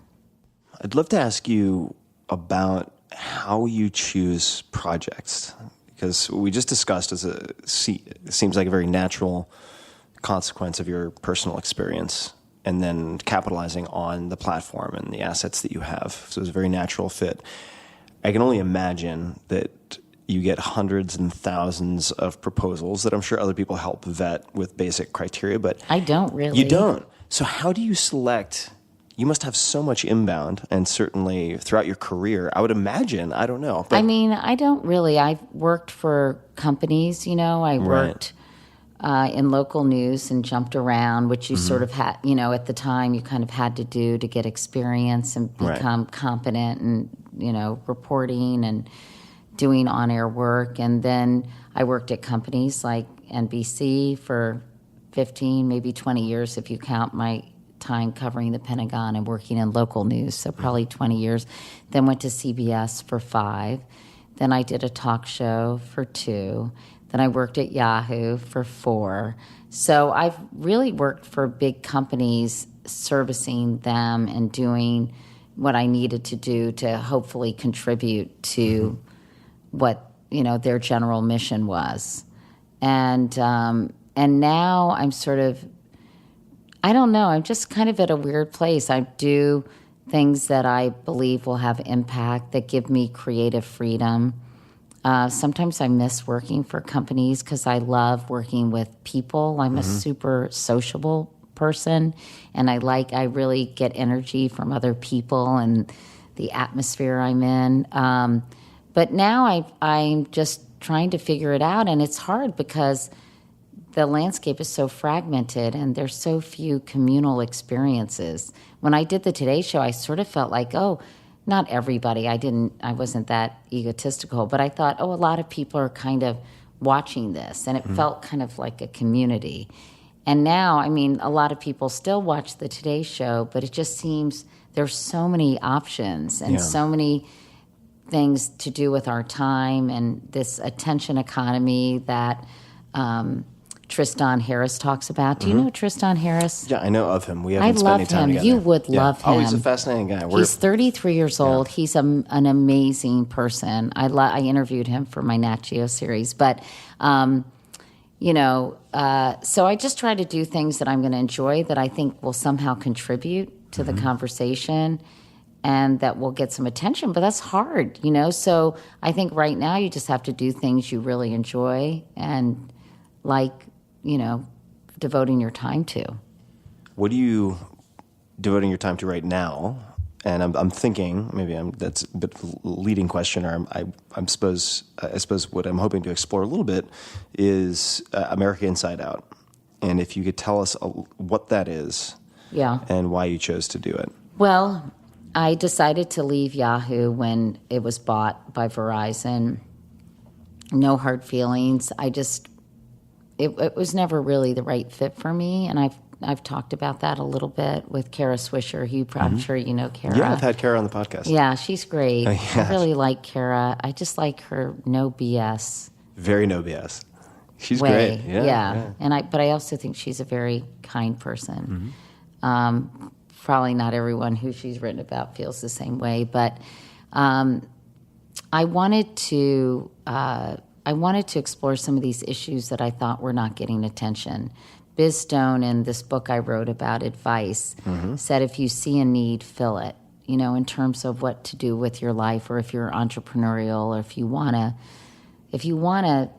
I'd love to ask you about how you choose projects, because we just discussed it seems like a very natural consequence of your personal experience and then capitalizing on the platform and the assets that you have. So it's a very natural fit. I can only imagine that you get hundreds and thousands of proposals that I'm sure other people help vet with basic criteria, but I don't really. You don't. So how do you select? You must have so much inbound, and certainly throughout your career, I would imagine, I don't know. But I mean, I don't really. I've worked for companies, I worked in local news and jumped around, which you sort of had, at the time you kind of had to do to get experience and become competent and, reporting and doing on-air work. And then I worked at companies like NBC for 15, maybe 20 years if you count my time covering the Pentagon and working in local news, so probably 20 years. Then went to CBS for 5. Then I did a talk show for 2. Then I worked at Yahoo for 4. So I've really worked for big companies, servicing them and doing what I needed to do to hopefully contribute to what, their general mission was. And now I'm sort of, I don't know, I'm just kind of at a weird place. I do things that I believe will have impact, that give me creative freedom. Sometimes I miss working for companies because I love working with people. I'm a super sociable person, and I really get energy from other people and the atmosphere I'm in. But now I'm just trying to figure it out, and it's hard because the landscape is so fragmented and there's so few communal experiences. When I did the Today Show, I sort of felt like, not everybody. I wasn't that egotistical, but I thought, a lot of people are kind of watching this, and it felt kind of like a community. And now, a lot of people still watch the Today Show, but it just seems there's so many options and so many things to do with our time and this attention economy that Tristan Harris talks about. Do you know Tristan Harris? Yeah, I know of him. We I haven't spent love any time him. together. You would love him. Oh, he's a fascinating guy. He's 33 years old. He's an amazing person. I interviewed him for my Nat Geo series. But, so I just try to do things that I'm going to enjoy that I think will somehow contribute to the conversation and that will get some attention. But that's hard, So I think right now you just have to do things you really enjoy and devoting your time to. What are you devoting your time to right now? And I'm thinking, that's a bit of a leading question, or I suppose what I'm hoping to explore a little bit is America Inside Out. And if you could tell us what that is and why you chose to do it. Well, I decided to leave Yahoo when it was bought by Verizon. No hard feelings. It was never really the right fit for me, and I've talked about that a little bit with Kara Swisher, who I'm sure you know Kara. Yeah, I've had Kara on the podcast. Yeah, she's great. Oh, yeah. I really like Kara. I just like her no BS. Very no BS. She's way. great. Yeah. But I also think she's a very kind person. Probably not everyone who she's written about feels the same way, but I wanted to explore some of these issues that I thought were not getting attention. Biz Stone, in this book I wrote about advice, said if you see a need, fill it, in terms of what to do with your life, or if you're entrepreneurial, or if you want to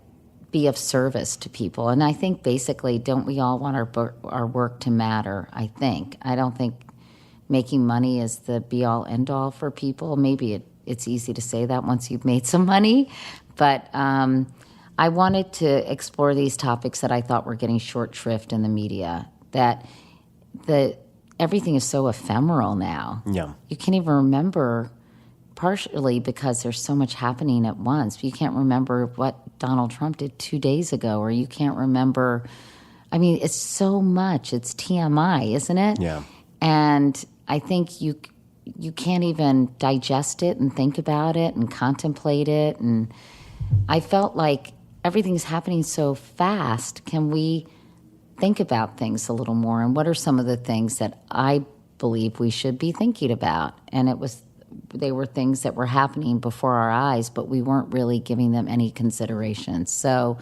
be of service to people. And I think basically, don't we all want our work to matter, I think. I don't think making money is the be-all, end-all for people. Maybe it's easy to say that once you've made some money, but I wanted to explore these topics that I thought were getting short shrift in the media, that the everything is so ephemeral now. Yeah. You can't even remember, partially because there's so much happening at once. You can't remember what Donald Trump did 2 days ago, or you can't remember. I mean, it's so much. It's TMI, isn't it? Yeah. And I think you can't even digest it and think about it and contemplate it. And I felt like everything's happening so fast. Can we think about things a little more? And what are some of the things that I believe we should be thinking about? And they were things that were happening before our eyes, but we weren't really giving them any consideration. So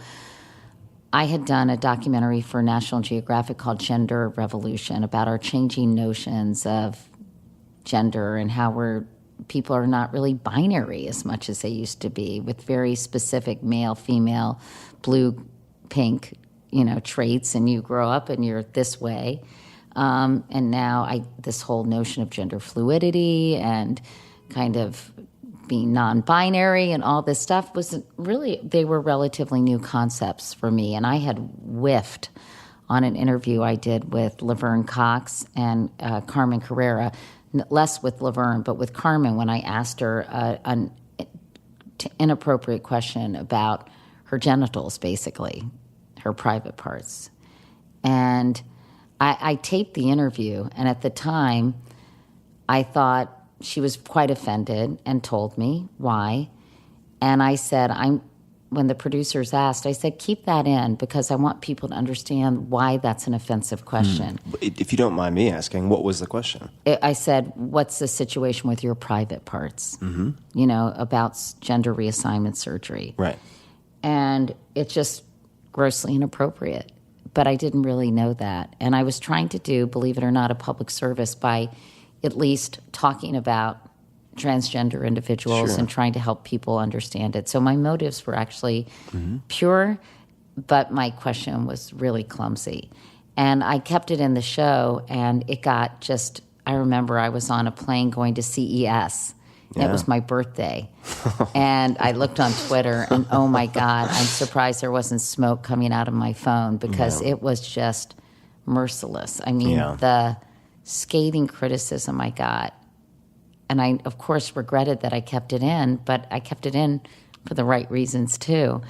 I had done a documentary for National Geographic called Gender Revolution about our changing notions of gender and how people are not really binary as much as they used to be, with very specific male, female, blue, pink, traits, and you grow up and you're this way. And now this whole notion of gender fluidity and kind of being non-binary and all this stuff they were relatively new concepts for me. And I had whiffed on an interview I did with Laverne Cox and Carmen Carrera, less with Laverne, but with Carmen, when I asked her an inappropriate question about her genitals, basically, her private parts. And I taped the interview, and at the time, I thought she was quite offended and told me why. And I said, when the producers asked, I said, keep that in because I want people to understand why that's an offensive question. If you don't mind me asking, what was the question? I said, what's the situation with your private parts? About gender reassignment surgery. Right. And it's just grossly inappropriate. But I didn't really know that. And I was trying to do, believe it or not, a public service by at least talking about transgender individuals and trying to help people understand it. So my motives were actually pure, but my question was really clumsy. And I kept it in the show, and it got I remember I was on a plane going to CES. Yeah. It was my birthday. And I looked on Twitter, and oh my God, I'm surprised there wasn't smoke coming out of my phone because it was just merciless. I mean, the scathing criticism I got. And I, of course, regretted that I kept it in, but I kept it in for the right reasons, too.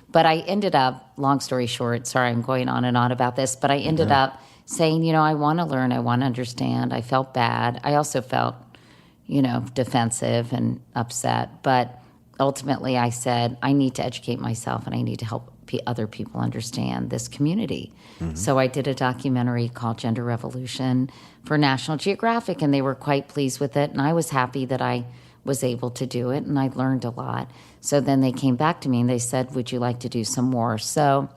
But I ended up, long story short, sorry I'm going on and on about this, but I ended up saying, I want to learn, I want to understand. I felt bad. I also felt, defensive and upset. But ultimately I said, I need to educate myself and I need to help other people understand this community. So I did a documentary called Gender Revolution for National Geographic, and they were quite pleased with it, and I was happy that I was able to do it, and I learned a lot. So then they came back to me and they said, would you like to do some more? So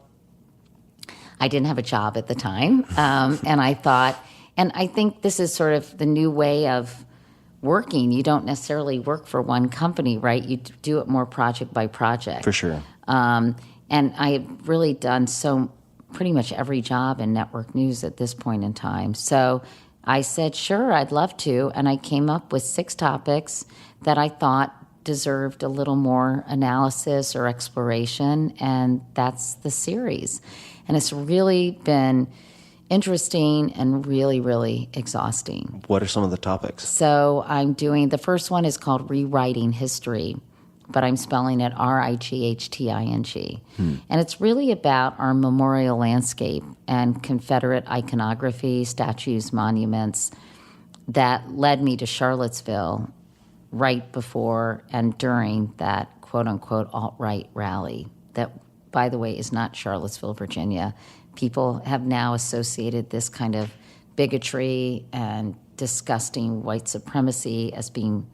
I didn't have a job at the time, and I thought, and I think this is sort of the new way of working. You don't necessarily work for one company, right? You do it more project by project. For sure. And I had really done pretty much every job in network news at this point in time. So I said, sure, I'd love to. And I came up with 6 topics that I thought deserved a little more analysis or exploration. And that's the series. And it's really been interesting and really, really exhausting. What are some of the topics? So the first one is called Rewriting History, but I'm spelling it Righting. And it's really about our memorial landscape and Confederate iconography, statues, monuments that led me to Charlottesville right before and during that quote-unquote alt-right rally that, by the way, is not Charlottesville, Virginia. People have now associated this kind of bigotry and disgusting white supremacy as being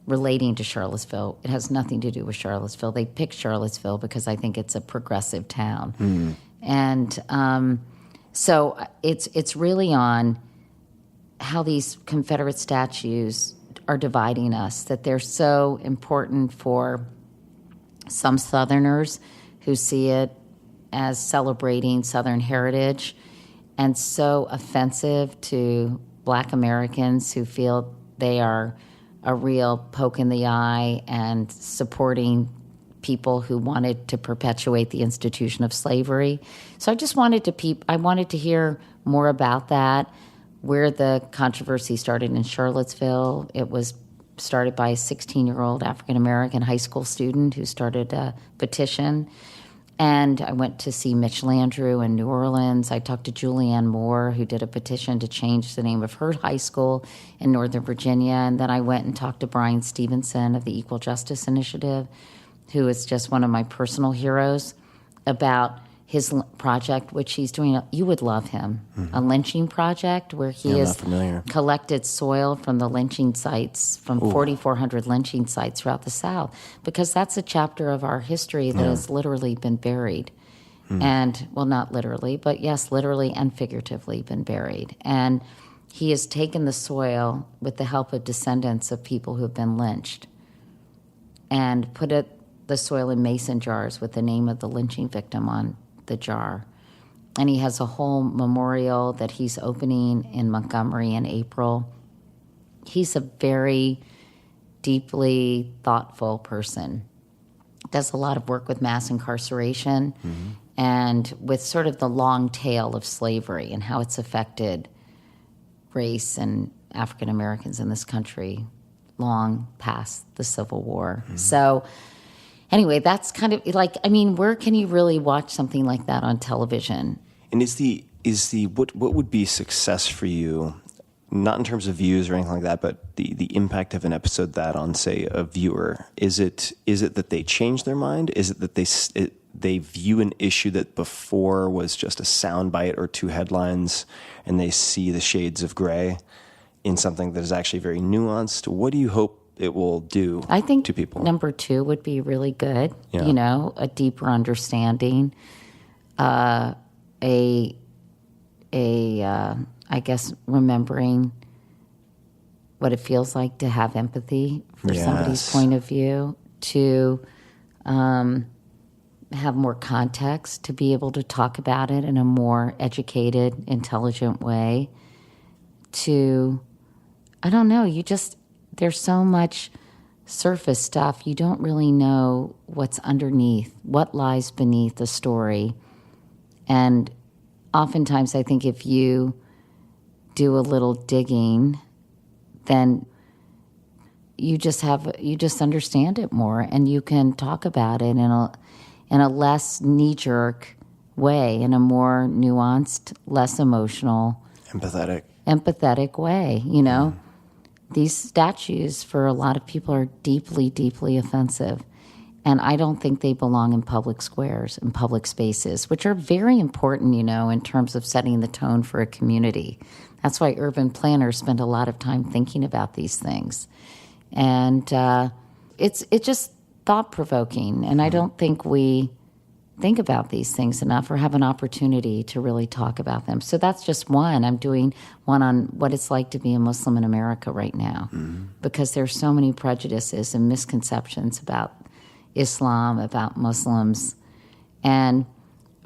relating to Charlottesville. It has nothing to do with Charlottesville. They picked Charlottesville because I think it's a progressive town. And so it's really on how these Confederate statues are dividing us, that they're so important for some Southerners who see it as celebrating Southern heritage, and so offensive to Black Americans who feel they are a real poke in the eye and supporting people who wanted to perpetuate the institution of slavery. So I just wanted to hear more about that, where the controversy started in Charlottesville, it was started by a 16-year-old African-American high school student who started a petition. And I went to see Mitch Landrieu in New Orleans. I talked to Julianne Moore, who did a petition to change the name of her high school in Northern Virginia. And then I went and talked to Brian Stevenson of the Equal Justice Initiative, who is just one of my personal heroes, about his project, which he's doing. You would love him. A lynching project where he has collected soil from the lynching sites, from 4,400 lynching sites throughout the South, because that's a chapter of our history that has literally been buried. And, well, not literally, but yes, literally and figuratively been buried. And he has taken the soil with the help of descendants of people who have been lynched and put the soil in mason jars with the name of the lynching victim on the jar. And he has a whole memorial that he's opening in Montgomery in April. He's a very deeply thoughtful person. Does a lot of work with mass incarceration and with sort of the long tail of slavery and how it's affected race and African Americans in this country long past the Civil War. So anyway, that's kind of like, I mean, where can you really watch something like that on television? And what would be success for you, not in terms of views or anything like that, but the impact of an episode that on, say, a viewer? Is it that they change their mind? Is it that they view an issue that before was just a soundbite or two headlines, and they see the shades of gray in something that is actually very nuanced? What do you hope it will do I think to people? Number 2 would be really good. Yeah. You know, a deeper understanding, I guess remembering what it feels like to have empathy for somebody's point of view, to have more context, to be able to talk about it in a more educated, intelligent way, to, I don't know, there's so much surface stuff. You don't really know what's underneath, what lies beneath the story. And oftentimes I think if you do a little digging, then you just understand it more, and you can talk about it in a less knee-jerk way, in a more nuanced, less emotional, empathetic way, you know? These statues, for a lot of people, are deeply, deeply offensive. And I don't think they belong in public squares and public spaces, which are very important, you know, in terms of setting the tone for a community. That's why urban planners spend a lot of time thinking about these things. And it's just thought-provoking. And I don't think we think about these things enough or have an opportunity to really talk about them. So that's just one. I'm doing one on what it's like to be a Muslim in America right now, because there's so many prejudices and misconceptions about Islam, about Muslims. And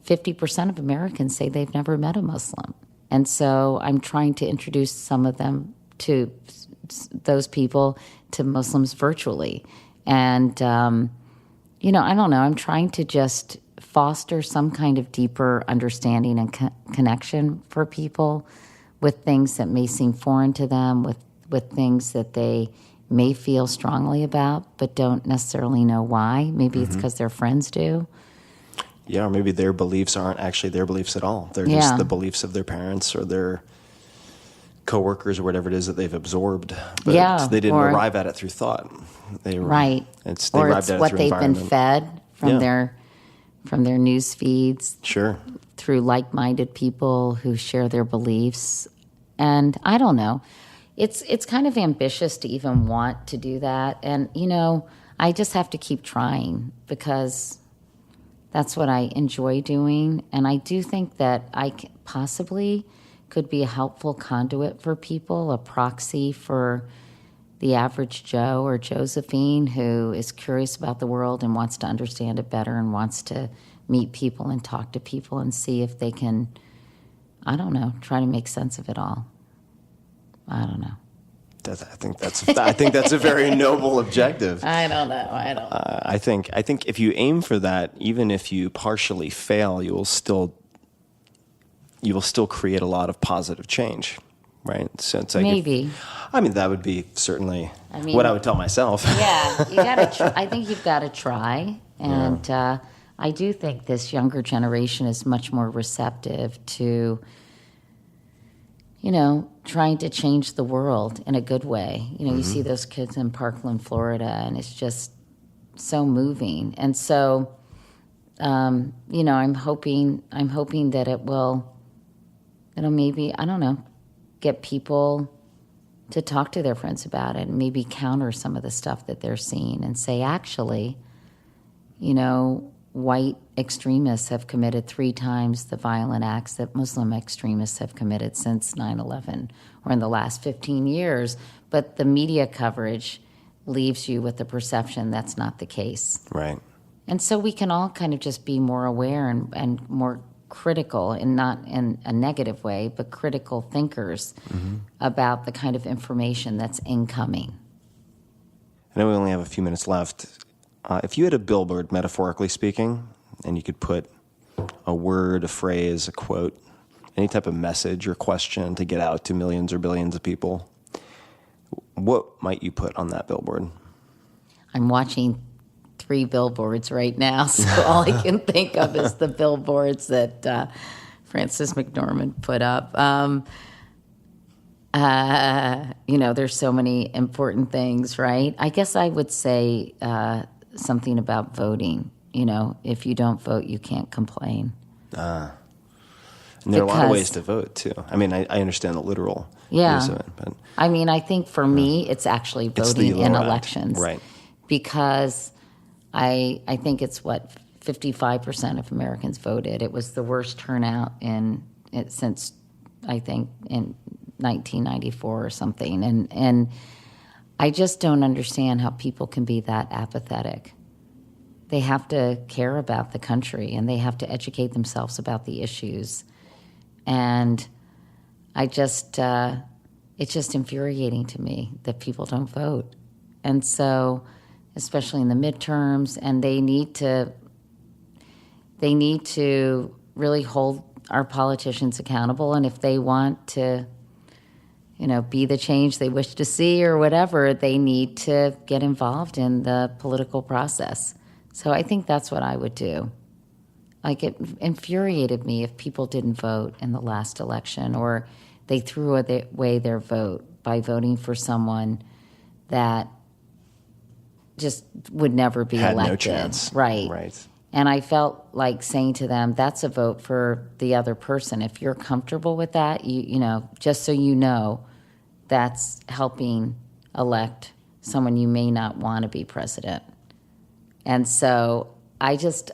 50% of Americans say they've never met a Muslim. And so I'm trying to introduce some of them to those people to Muslims virtually. And, you know, I don't know, I'm trying to just foster some kind of deeper understanding and connection for people with things that may seem foreign to them, with things that they may feel strongly about but don't necessarily know why. Maybe it's because their friends do. Yeah, or maybe their beliefs aren't actually their beliefs at all. They're just the beliefs of their parents or their coworkers or whatever it is that they've absorbed. But they didn't arrive at it through thought. They arrived at it what through they've been environment. fed from their news feeds. Sure. Through like-minded people who share their beliefs. And I don't know. It's kind of ambitious to even want to do that. And, you know, I just have to keep trying because that's what I enjoy doing. And I do think that I possibly could be a helpful conduit for people, a proxy for the average Joe or Josephine who is curious about the world and wants to understand it better and wants to meet people and talk to people and see if they can, I don't know, try to make sense of it all. I don't know. I think that's a very noble objective. I don't know. I think if you aim for that, even if you partially fail, you will still create a lot of positive change. right? So it's like Maybe. that would be certainly I mean, what I would tell myself. Yeah, you gotta. I think you've got to try, and I do think this younger generation is much more receptive to, trying to change the world in a good way. You see those kids in Parkland, Florida, and it's just so moving. And so, I'm hoping that it'll maybe, I don't know, get people to talk to their friends about it and maybe counter some of the stuff that they're seeing and say, actually, white extremists have committed 3 times the violent acts that Muslim extremists have committed since 9/11 or in the last 15 years. But the media coverage leaves you with the perception that's not the case. Right. And so we can all kind of just be more aware and more critical, and not in a negative way, but critical thinkers about the kind of information that's incoming. I know we only have a few minutes left. If you had a billboard, metaphorically speaking, and you could put a word, a phrase, a quote, any type of message or question to get out to millions or billions of people, what might you put on that billboard? I'm watching 3 billboards right now, so all I can think of is the billboards that Frances McDormand put up. There's so many important things, right? I guess I would say something about voting. If you don't vote, you can't complain. And there are a lot of ways to vote, too. I mean, I understand the literal use of it. But I think for me, it's actually voting in elections. Right. Because I think it's 55% of Americans voted. It was the worst turnout since I think in 1994 or something, and I just don't understand how people can be that apathetic. They have to care about the country, and they have to educate themselves about the issues, and it's just infuriating to me that people don't vote, and so, especially in the midterms, and they need to really hold our politicians accountable, and if they want to, be the change they wish to see or whatever, they need to get involved in the political process. So I think that's what I would do. Like, it infuriated me if people didn't vote in the last election, or they threw away their vote by voting for someone that just would never be Had elected. No chance. Right. And I felt like saying to them, that's a vote for the other person. If you're comfortable with that, just so you know, that's helping elect someone you may not want to be president. And so I just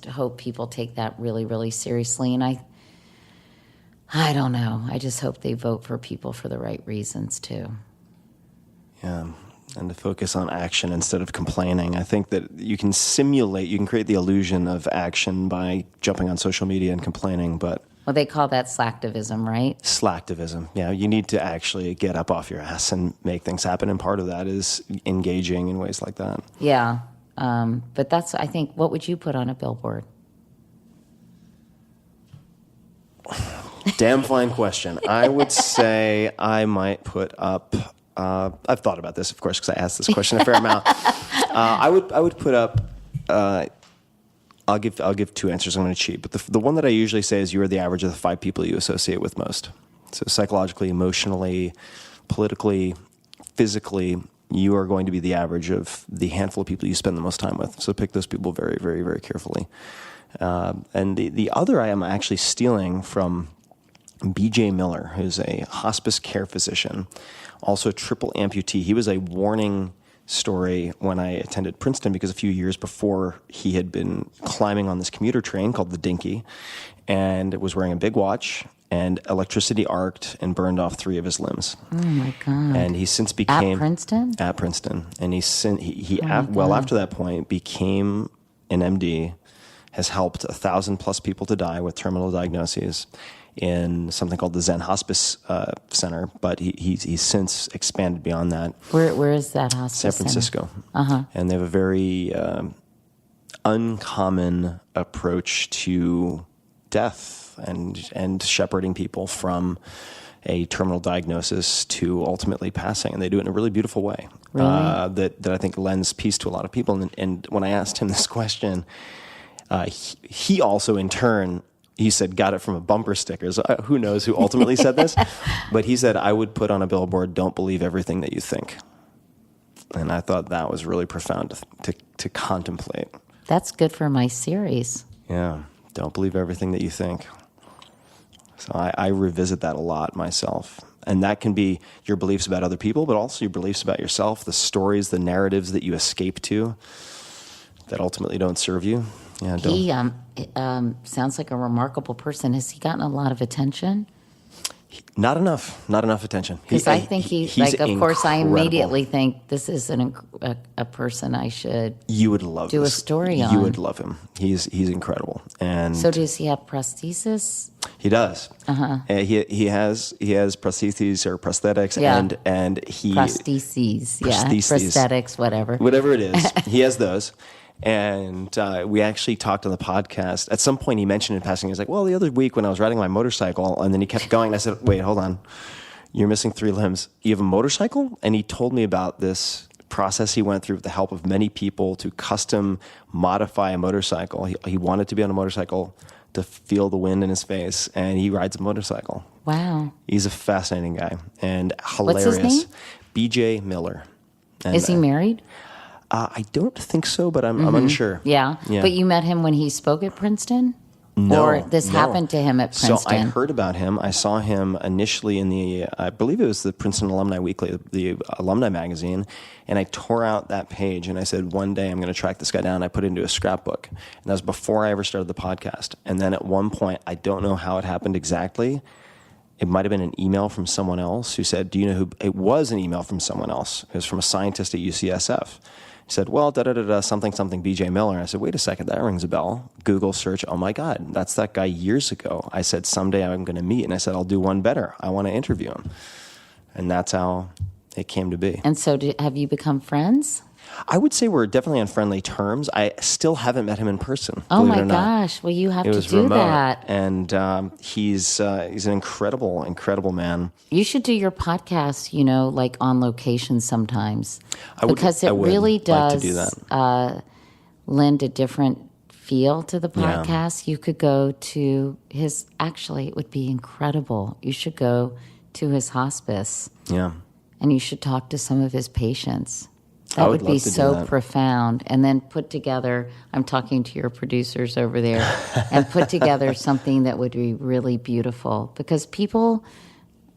hope people take that really, really seriously. And I don't know. I just hope they vote for people for the right reasons, too. Yeah. And to focus on action instead of complaining. I think that you can create the illusion of action by jumping on social media and complaining, but... Well, they call that slacktivism, right? Slacktivism. Yeah, you need to actually get up off your ass and make things happen, and part of that is engaging in ways like that. Yeah, but that's, I think, what would you put on a billboard? Damn fine question. I would say I might put up... I've thought about this, of course, because I asked this question a fair amount. I would put up. I'll give 2 answers. I'm going to cheat, but the one that I usually say is you are the average of the 5 people you associate with most. So psychologically, emotionally, politically, physically, you are going to be the average of the handful of people you spend the most time with. So pick those people very, very, very carefully. And the other I am actually stealing from B.J. Miller, who's a hospice care physician, also a triple amputee. He was a warning story when I attended Princeton because a few years before he had been climbing on this commuter train called the Dinky and was wearing a big watch, and electricity arced and burned off 3 of his limbs. Oh my God. And he since became... At Princeton? At Princeton. And after that point became an MD, has helped 1,000+ people to die with terminal diagnoses in something called the Zen Hospice Center, but he's since expanded beyond that. Where is that hospice San Francisco. Uh-huh. And they have a very uncommon approach to death and shepherding people from a terminal diagnosis to ultimately passing, and they do it in a really beautiful way. Really? That I think lends peace to a lot of people. And when I asked him this question, he also in turn, he said, got it from a bumper sticker. So who knows who ultimately said this? But he said, I would put on a billboard, "Don't believe everything that you think." And I thought that was really profound to contemplate. That's good for my series. Yeah, don't believe everything that you think. So I revisit that a lot myself. And that can be your beliefs about other people, but also your beliefs about yourself, the stories, the narratives that you escape to that ultimately don't serve you. Yeah, He sounds like a remarkable person. Has he gotten a lot of attention? Not enough attention. Because I think he's like, of course, I incredible. immediately think this is a person I should. You would love do this. a story You on. would love him. He's incredible. And So does he have prosthesis? he does. He has prostheses or prosthetics, Yeah. and he Prostheses, yeah, Prostheses. prosthetics, whatever. whatever it is. He has those. And we actually talked on the podcast. At some point, he mentioned in passing, he was like, well, the other week when I was riding my motorcycle, and then he kept going. And I said, wait, hold on. You're missing 3 limbs. You have a motorcycle? And he told me about this process he went through with the help of many people to custom modify a motorcycle. He wanted to be on a motorcycle to feel the wind in his face, and he rides a motorcycle. Wow. He's a fascinating guy and hilarious. What's his name? B.J. Miller. And, Is he married? I don't think so, but I'm unsure. Yeah. But you met him when he spoke at Princeton? No, Or this no. happened to him at Princeton? So I heard about him. I saw him initially in the, I believe it was the Princeton Alumni Weekly, the alumni magazine, and I tore out that page and I said, one day I'm going to track this guy down. I put it into a scrapbook. And that was before I ever started the podcast. And then at one point, I don't know how it happened exactly. It might have been an email from someone else who said, do you know who, it was an email from someone else. It was from a scientist at UCSF. He said, well, something B.J. Miller. And I said, wait a second, that rings a bell. Google search, oh my God, that's that guy years ago. I said, someday I'm going to meet. And I said, I'll do one better. I want to interview him. And that's how it came to be. And so have you become friends? I would say we're definitely on friendly terms. I still haven't met him in person. Oh believe it my or not. gosh. Well, you have It to was do remote. that. And he's an incredible man. You should do your podcast, like on location sometimes. I would really like does to do that. lend a different feel to the Yeah. podcast. You could go to it would be incredible. You should go to his hospice Yeah. and you should talk to some of his patients. I That would would be love to do so that. profound. And then put together, I'm talking to your producers over there, and put together something that would be really beautiful. Because people,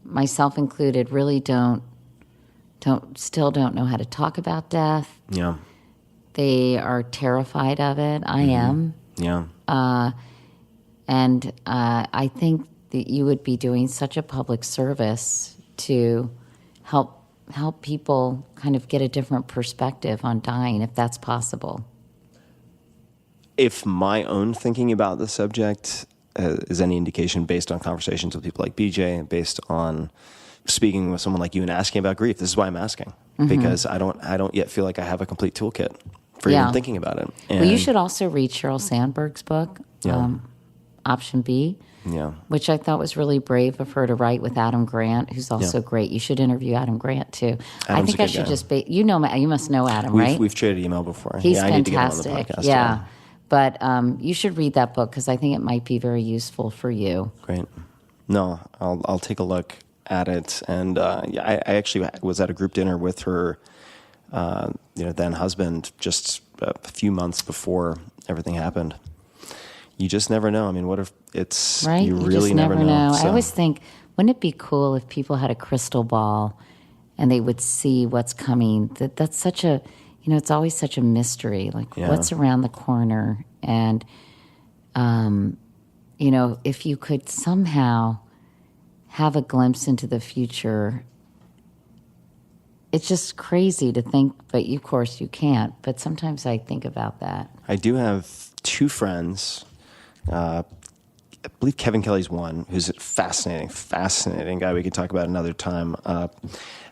myself included, really still don't know how to talk about death. Yeah. They are terrified of it. I am. Yeah. And I think that you would be doing such a public service to help people kind of get a different perspective on dying, if that's possible. If my own thinking about the subject is any indication, based on conversations with people like BJ, based on speaking with someone like you and asking about grief, this is why I'm asking, because I don't yet feel like I have a complete toolkit for even thinking about it. And, Well, you should also read Sheryl Sandberg's book, Option B, which I thought was really brave of her to write with Adam Grant, who's also great. You should interview Adam Grant too. I Adam's think a I good should guy. just be. You must know Adam, right? We've traded email before. He's I need to get him on the fantastic. podcast. Yeah. But you should read that book because I think it might be very useful for you. Great. No, I'll take a look at it. And I actually was at a group dinner with her, then husband, just a few months before everything happened. You just never know. I mean, what if it's Right? You really just never know. So, I always think, wouldn't it be cool if people had a crystal ball and they would see what's coming? That's such a, it's always such a mystery. Like, what's around the corner? And, if you could somehow have a glimpse into the future, it's just crazy to think, but of course you can't. But sometimes I think about that. I do have 2 friends. I believe Kevin Kelly's one, who's a fascinating guy we could talk about another time.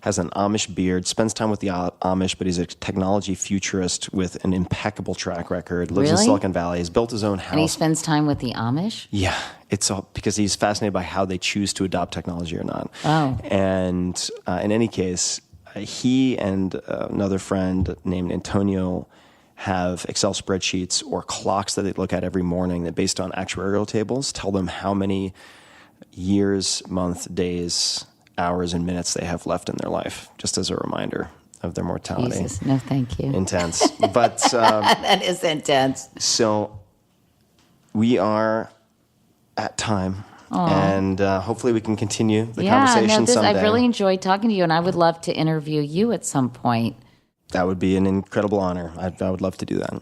Has an Amish beard, spends time with the Amish, but he's a technology futurist with an impeccable track record, lives in Really? Silicon Valley, has built his own house. And he spends time with the Amish? Yeah, It's all because he's fascinated by how they choose to adopt technology or not. Oh. And in any case, he and another friend named Antonio have Excel spreadsheets or clocks that they look at every morning that, based on actuarial tables, tell them how many years, months, days, hours, and minutes they have left in their life, just as a reminder of their mortality. Jesus, no thank you. Intense. But That is intense. so we are at time. And hopefully we can continue the conversation someday. I've really enjoyed talking to you, and I would love to interview you at some point. That would be an incredible honor. I would love to do that.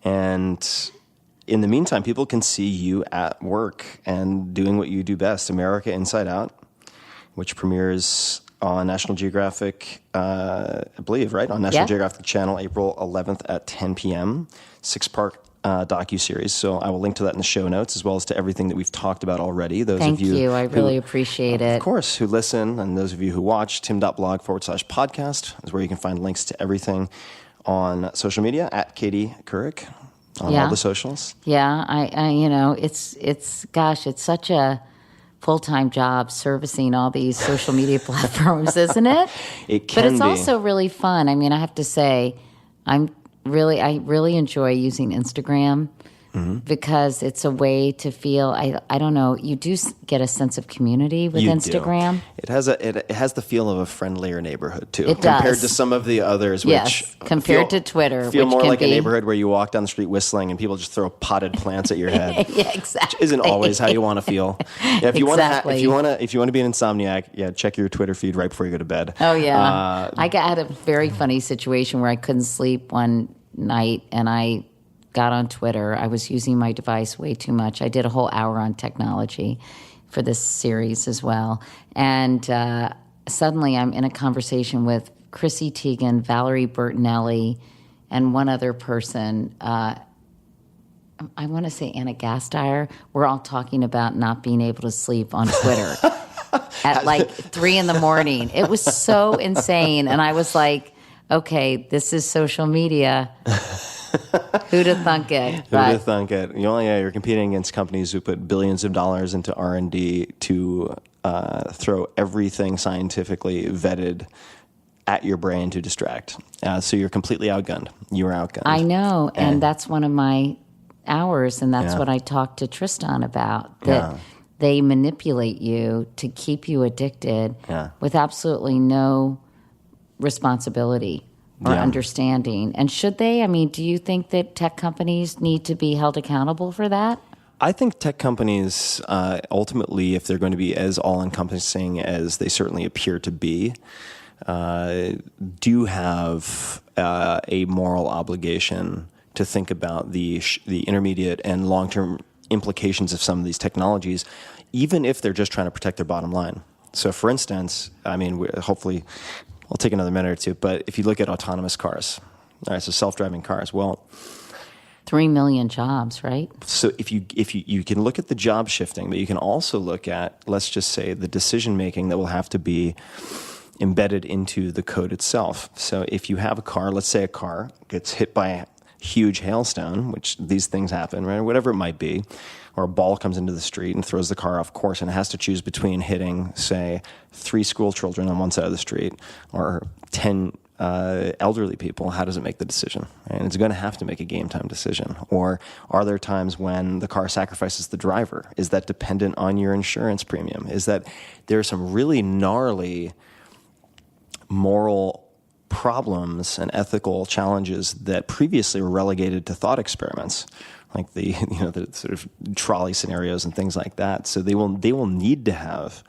And in the meantime, people can see you at work and doing what you do best, America Inside Out, which premieres on National Geographic, I believe, right? On National Geographic Channel, April 11th at 10 p.m., 6-part docuseries. So I will link to that in the show notes, as well as to everything that we've talked about already. Those Thank of you you. I really appreciate it. Of course, who listen, and those of you who watch, tim.blog/podcast is where you can find links to everything on social media, at Katie Couric on all the socials. Yeah, I it's such a full-time job servicing all these social media platforms, isn't it? It can But it's be. also really fun. I mean, I have to say, I really enjoy using Instagram because it's a way to feel, I don't know, you do get a sense of community with You Instagram. do. It has the feel of a friendlier neighborhood too, It compared does. to some of the others, Yes, which compared to Twitter, feel which more can like a be- neighborhood where you walk down the street whistling and people just throw potted plants at your head. Yeah, exactly. Which isn't always how you want to feel. Yeah, if you Exactly. want to be an insomniac, check your Twitter feed right before you go to bed. Oh, yeah. I had a very funny situation where I couldn't sleep one night, and I got on Twitter. I was using my device way too much. I did a whole hour on technology for this series as well. And suddenly I'm in a conversation with Chrissy Teigen, Valerie Bertinelli, and one other person. I want to say Anna Gasteyer. We're all talking about not being able to sleep on Twitter at like 3 a.m. It was so insane. And I was like, okay, this is social media. Who'd have thunk it? Who'd have thunk it? You're competing against companies who put billions of dollars into R&D to throw everything scientifically vetted at your brain to distract. So you're completely outgunned. You were outgunned. I know, and that's one of my hours, and that's what I talked to Tristan about, that they manipulate you to keep you addicted with absolutely no responsibility or understanding. And should they? I mean, do you think that tech companies need to be held accountable for that? I think tech companies, ultimately, if they're going to be as all-encompassing as they certainly appear to be, do have a moral obligation to think about the intermediate and long-term implications of some of these technologies, even if they're just trying to protect their bottom line. So, for instance, I mean, hopefully, I'll take another minute or two, but if you look at autonomous cars, all right, so self-driving cars, well, 3 million jobs, right? so if you can look at the job shifting, but you can also look at, let's just say, the decision making that will have to be embedded into the code itself. So if you have a car, let's say a car gets hit by a huge hailstone, which these things happen, right? Whatever it might be, or a ball comes into the street and throws the car off course, and it has to choose between hitting, say, 3 school children on one side of the street or 10 elderly people. How does it make the decision? And it's going to have to make a game time decision. Or are there times when the car sacrifices the driver? Is that dependent on your insurance premium? Is that there are some really gnarly moral problems and ethical challenges that previously were relegated to thought experiments, like the sort of trolley scenarios and things like that. So they will need to have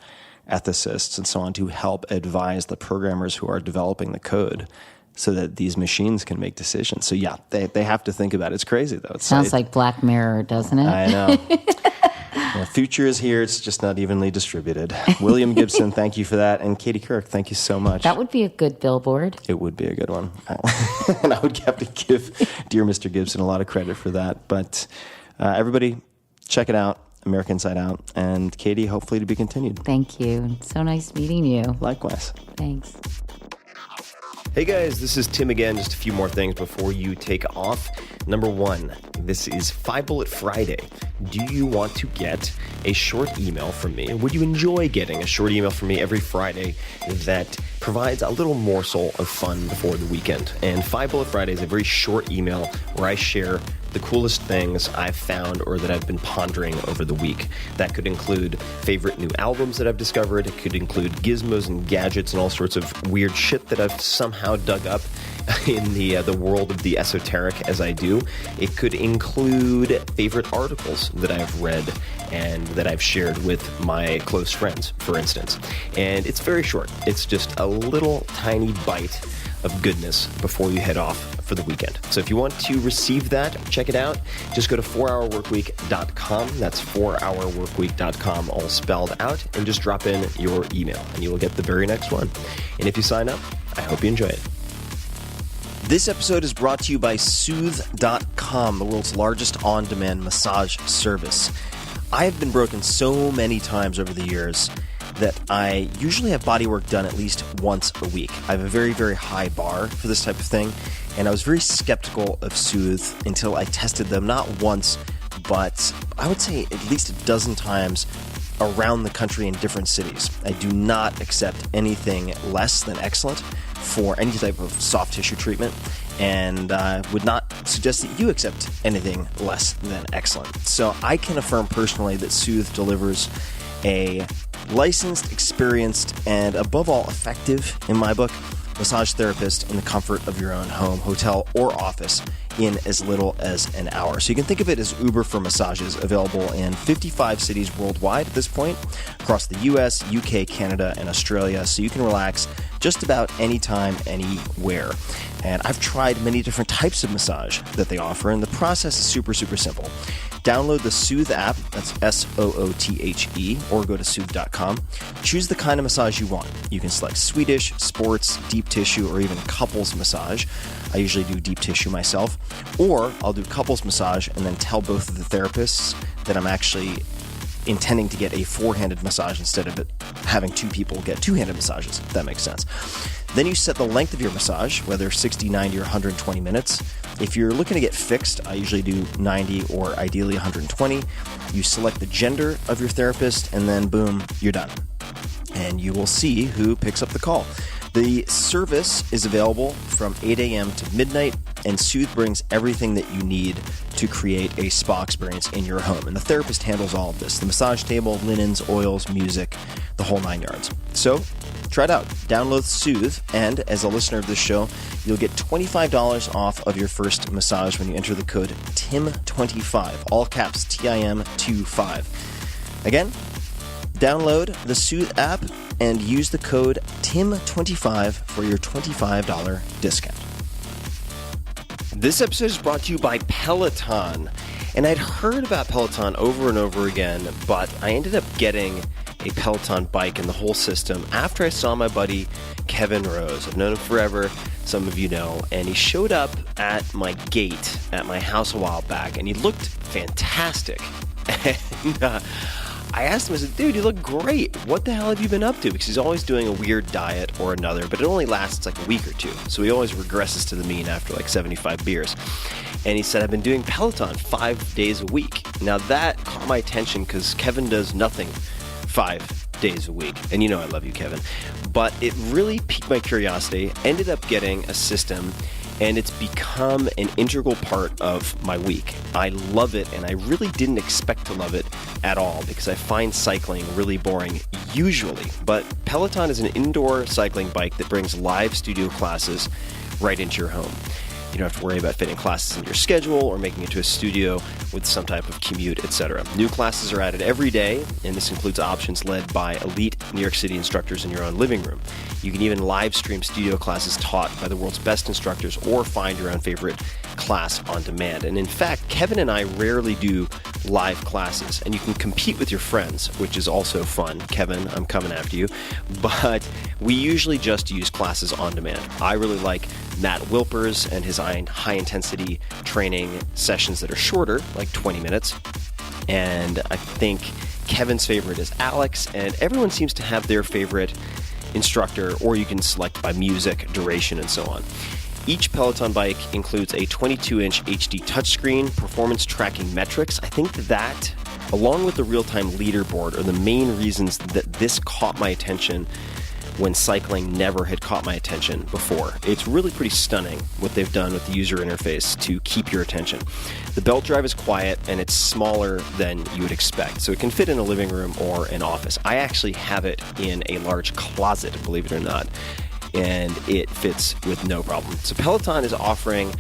ethicists and so on to help advise the programmers who are developing the code so that these machines can make decisions. So yeah, they have to think about it. It's crazy though. Sounds like Black Mirror, doesn't it? I know. The future is here. It's just not evenly distributed. William Gibson, thank you for that. And Katie Couric, thank you so much. That would be a good billboard. It would be a good one. And I would have to give dear Mr. Gibson a lot of credit for that. But everybody, check it out, America Inside Out. And Katie, hopefully to be continued. Thank you. So nice meeting you. Likewise. Thanks. Hey guys, this is Tim again. Just a few more things before you take off. Number 1, this is 5-Bullet Friday. Do you want to get a short email from me? Would you enjoy getting a short email from me every Friday that provides a little morsel of fun before the weekend? And 5-Bullet Friday is a very short email where I share the coolest things I've found or that I've been pondering over the week. That could include favorite new albums that I've discovered. It could include gizmos and gadgets and all sorts of weird shit that I've somehow dug up in the world of the esoteric as I do. It could include favorite articles that I've read and that I've shared with my close friends, for instance. And it's very short. It's just a little tiny bite of goodness before you head off for the weekend. So if you want to receive that, check it out. Just go to 4hourworkweek.com. That's 4hourworkweek.com, all spelled out, and just drop in your email, and you will get the very next one. And if you sign up, I hope you enjoy it. This episode is brought to you by Soothe.com, the world's largest on-demand massage service. I have been broken so many times over the years that I usually have bodywork done at least once a week. I have a very, very high bar for this type of thing, and I was very skeptical of Soothe until I tested them not once, but I would say at least a dozen times around the country in different cities. I do not accept anything less than excellent for any type of soft tissue treatment, and would not suggest that you accept anything less than excellent. So I can affirm personally that Soothe delivers a licensed, experienced, and above all effective, in my book, massage therapist in the comfort of your own home, hotel, or office in as little as an hour. So you can think of it as Uber for massages, available in 55 cities worldwide at this point, across the US, UK, Canada, and Australia, so you can relax just about anytime, anywhere. And I've tried many different types of massage that they offer, and the process is super, super simple. Download the Soothe app, that's Soothe, or go to Soothe.com. Choose the kind of massage you want. You can select Swedish, sports, deep tissue, or even couples massage. I usually do deep tissue myself. Or I'll do couples massage and then tell both of the therapists that I'm actually intending to get a four-handed massage instead of having two people get two-handed massages, if that makes sense. Then you set the length of your massage, whether 60, 90, or 120 minutes. If you're looking to get fixed, I usually do 90 or ideally 120. You select the gender of your therapist, and then boom, you're done. And you will see who picks up the call. The service is available from 8 a.m. to midnight, and Soothe brings everything that you need to create a spa experience in your home. And the therapist handles all of this: the massage table, linens, oils, music, the whole 9 yards. So try it out. Download Soothe, and as a listener of this show, you'll get $25 off of your first massage when you enter the code TIM25, all caps TIM25. Again, download the Soothe app and use the code TIM25 for your $25 discount. This episode is brought to you by Peloton. And I'd heard about Peloton over and over again, but I ended up getting a Peloton bike and the whole system after I saw my buddy Kevin Rose. I've known him forever, some of you know, and he showed up at my gate at my house a while back, and he looked fantastic. And I asked him, I said, dude, you look great. What the hell have you been up to? Because he's always doing a weird diet or another, but it only lasts like a week or two. So he always regresses to the mean after like 75 beers. And he said, I've been doing Peloton 5 days a week. Now that caught my attention because Kevin does nothing 5 days a week. And you know I love you, Kevin. But it really piqued my curiosity. Ended up getting a system, and it's become an integral part of my week. I love it, and I really didn't expect to love it at all because I find cycling really boring usually. But Peloton is an indoor cycling bike that brings live studio classes right into your home. You don't have to worry about fitting classes in your schedule or making it to a studio with some type of commute, etc. New classes are added every day, and this includes options led by elite New York City instructors in your own living room. You can even live stream studio classes taught by the world's best instructors or find your own favorite class on demand. And in fact, Kevin and I rarely do live classes, and you can compete with your friends, which is also fun. Kevin, I'm coming after you. But we usually just use classes on demand. I really like Matt Wilpers and his high-intensity training sessions that are shorter, like 20 minutes. And I think Kevin's favorite is Alex, and everyone seems to have their favorite instructor, or you can select by music, duration, and so on. Each Peloton bike includes a 22-inch HD touchscreen, performance tracking metrics. I think that, along with the real-time leaderboard, are the main reasons that this caught my attention when cycling never had caught my attention before. It's really pretty stunning what they've done with the user interface to keep your attention. The belt drive is quiet and it's smaller than you would expect, so it can fit in a living room or an office. I actually have it in a large closet, believe it or not, and it fits with no problem. So Peloton is offering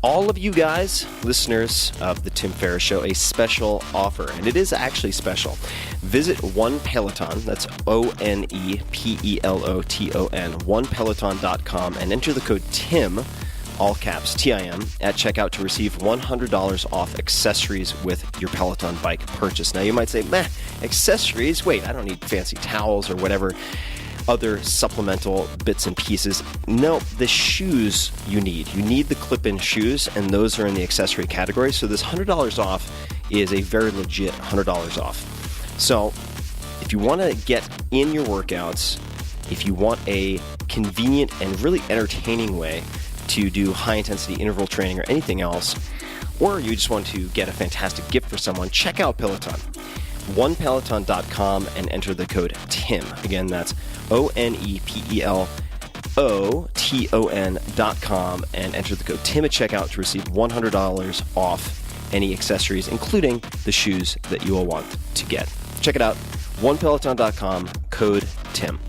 all of you guys, listeners of the Tim Ferriss Show, a special offer, and it is actually special. Visit One Peloton, that's OnePeloton, onepeloton.com, and enter the code TIM, all caps, TIM, at checkout to receive $100 off accessories with your Peloton bike purchase. Now you might say, meh, accessories? Wait, I don't need fancy towels or whatever other supplemental bits and pieces. No, the shoes you need. You need the clip-in shoes, and those are in the accessory category. So this $100 off is a very legit $100 off. So if you want to get in your workouts, if you want a convenient and really entertaining way to do high-intensity interval training or anything else, or you just want to get a fantastic gift for someone, check out Peloton. OnePeloton.com and enter the code TIM. Again, that's OnePeloton.com and enter the code TIM at checkout to receive $100 off any accessories, including the shoes that you will want to get. Check it out, OnePeloton.com, code TIM.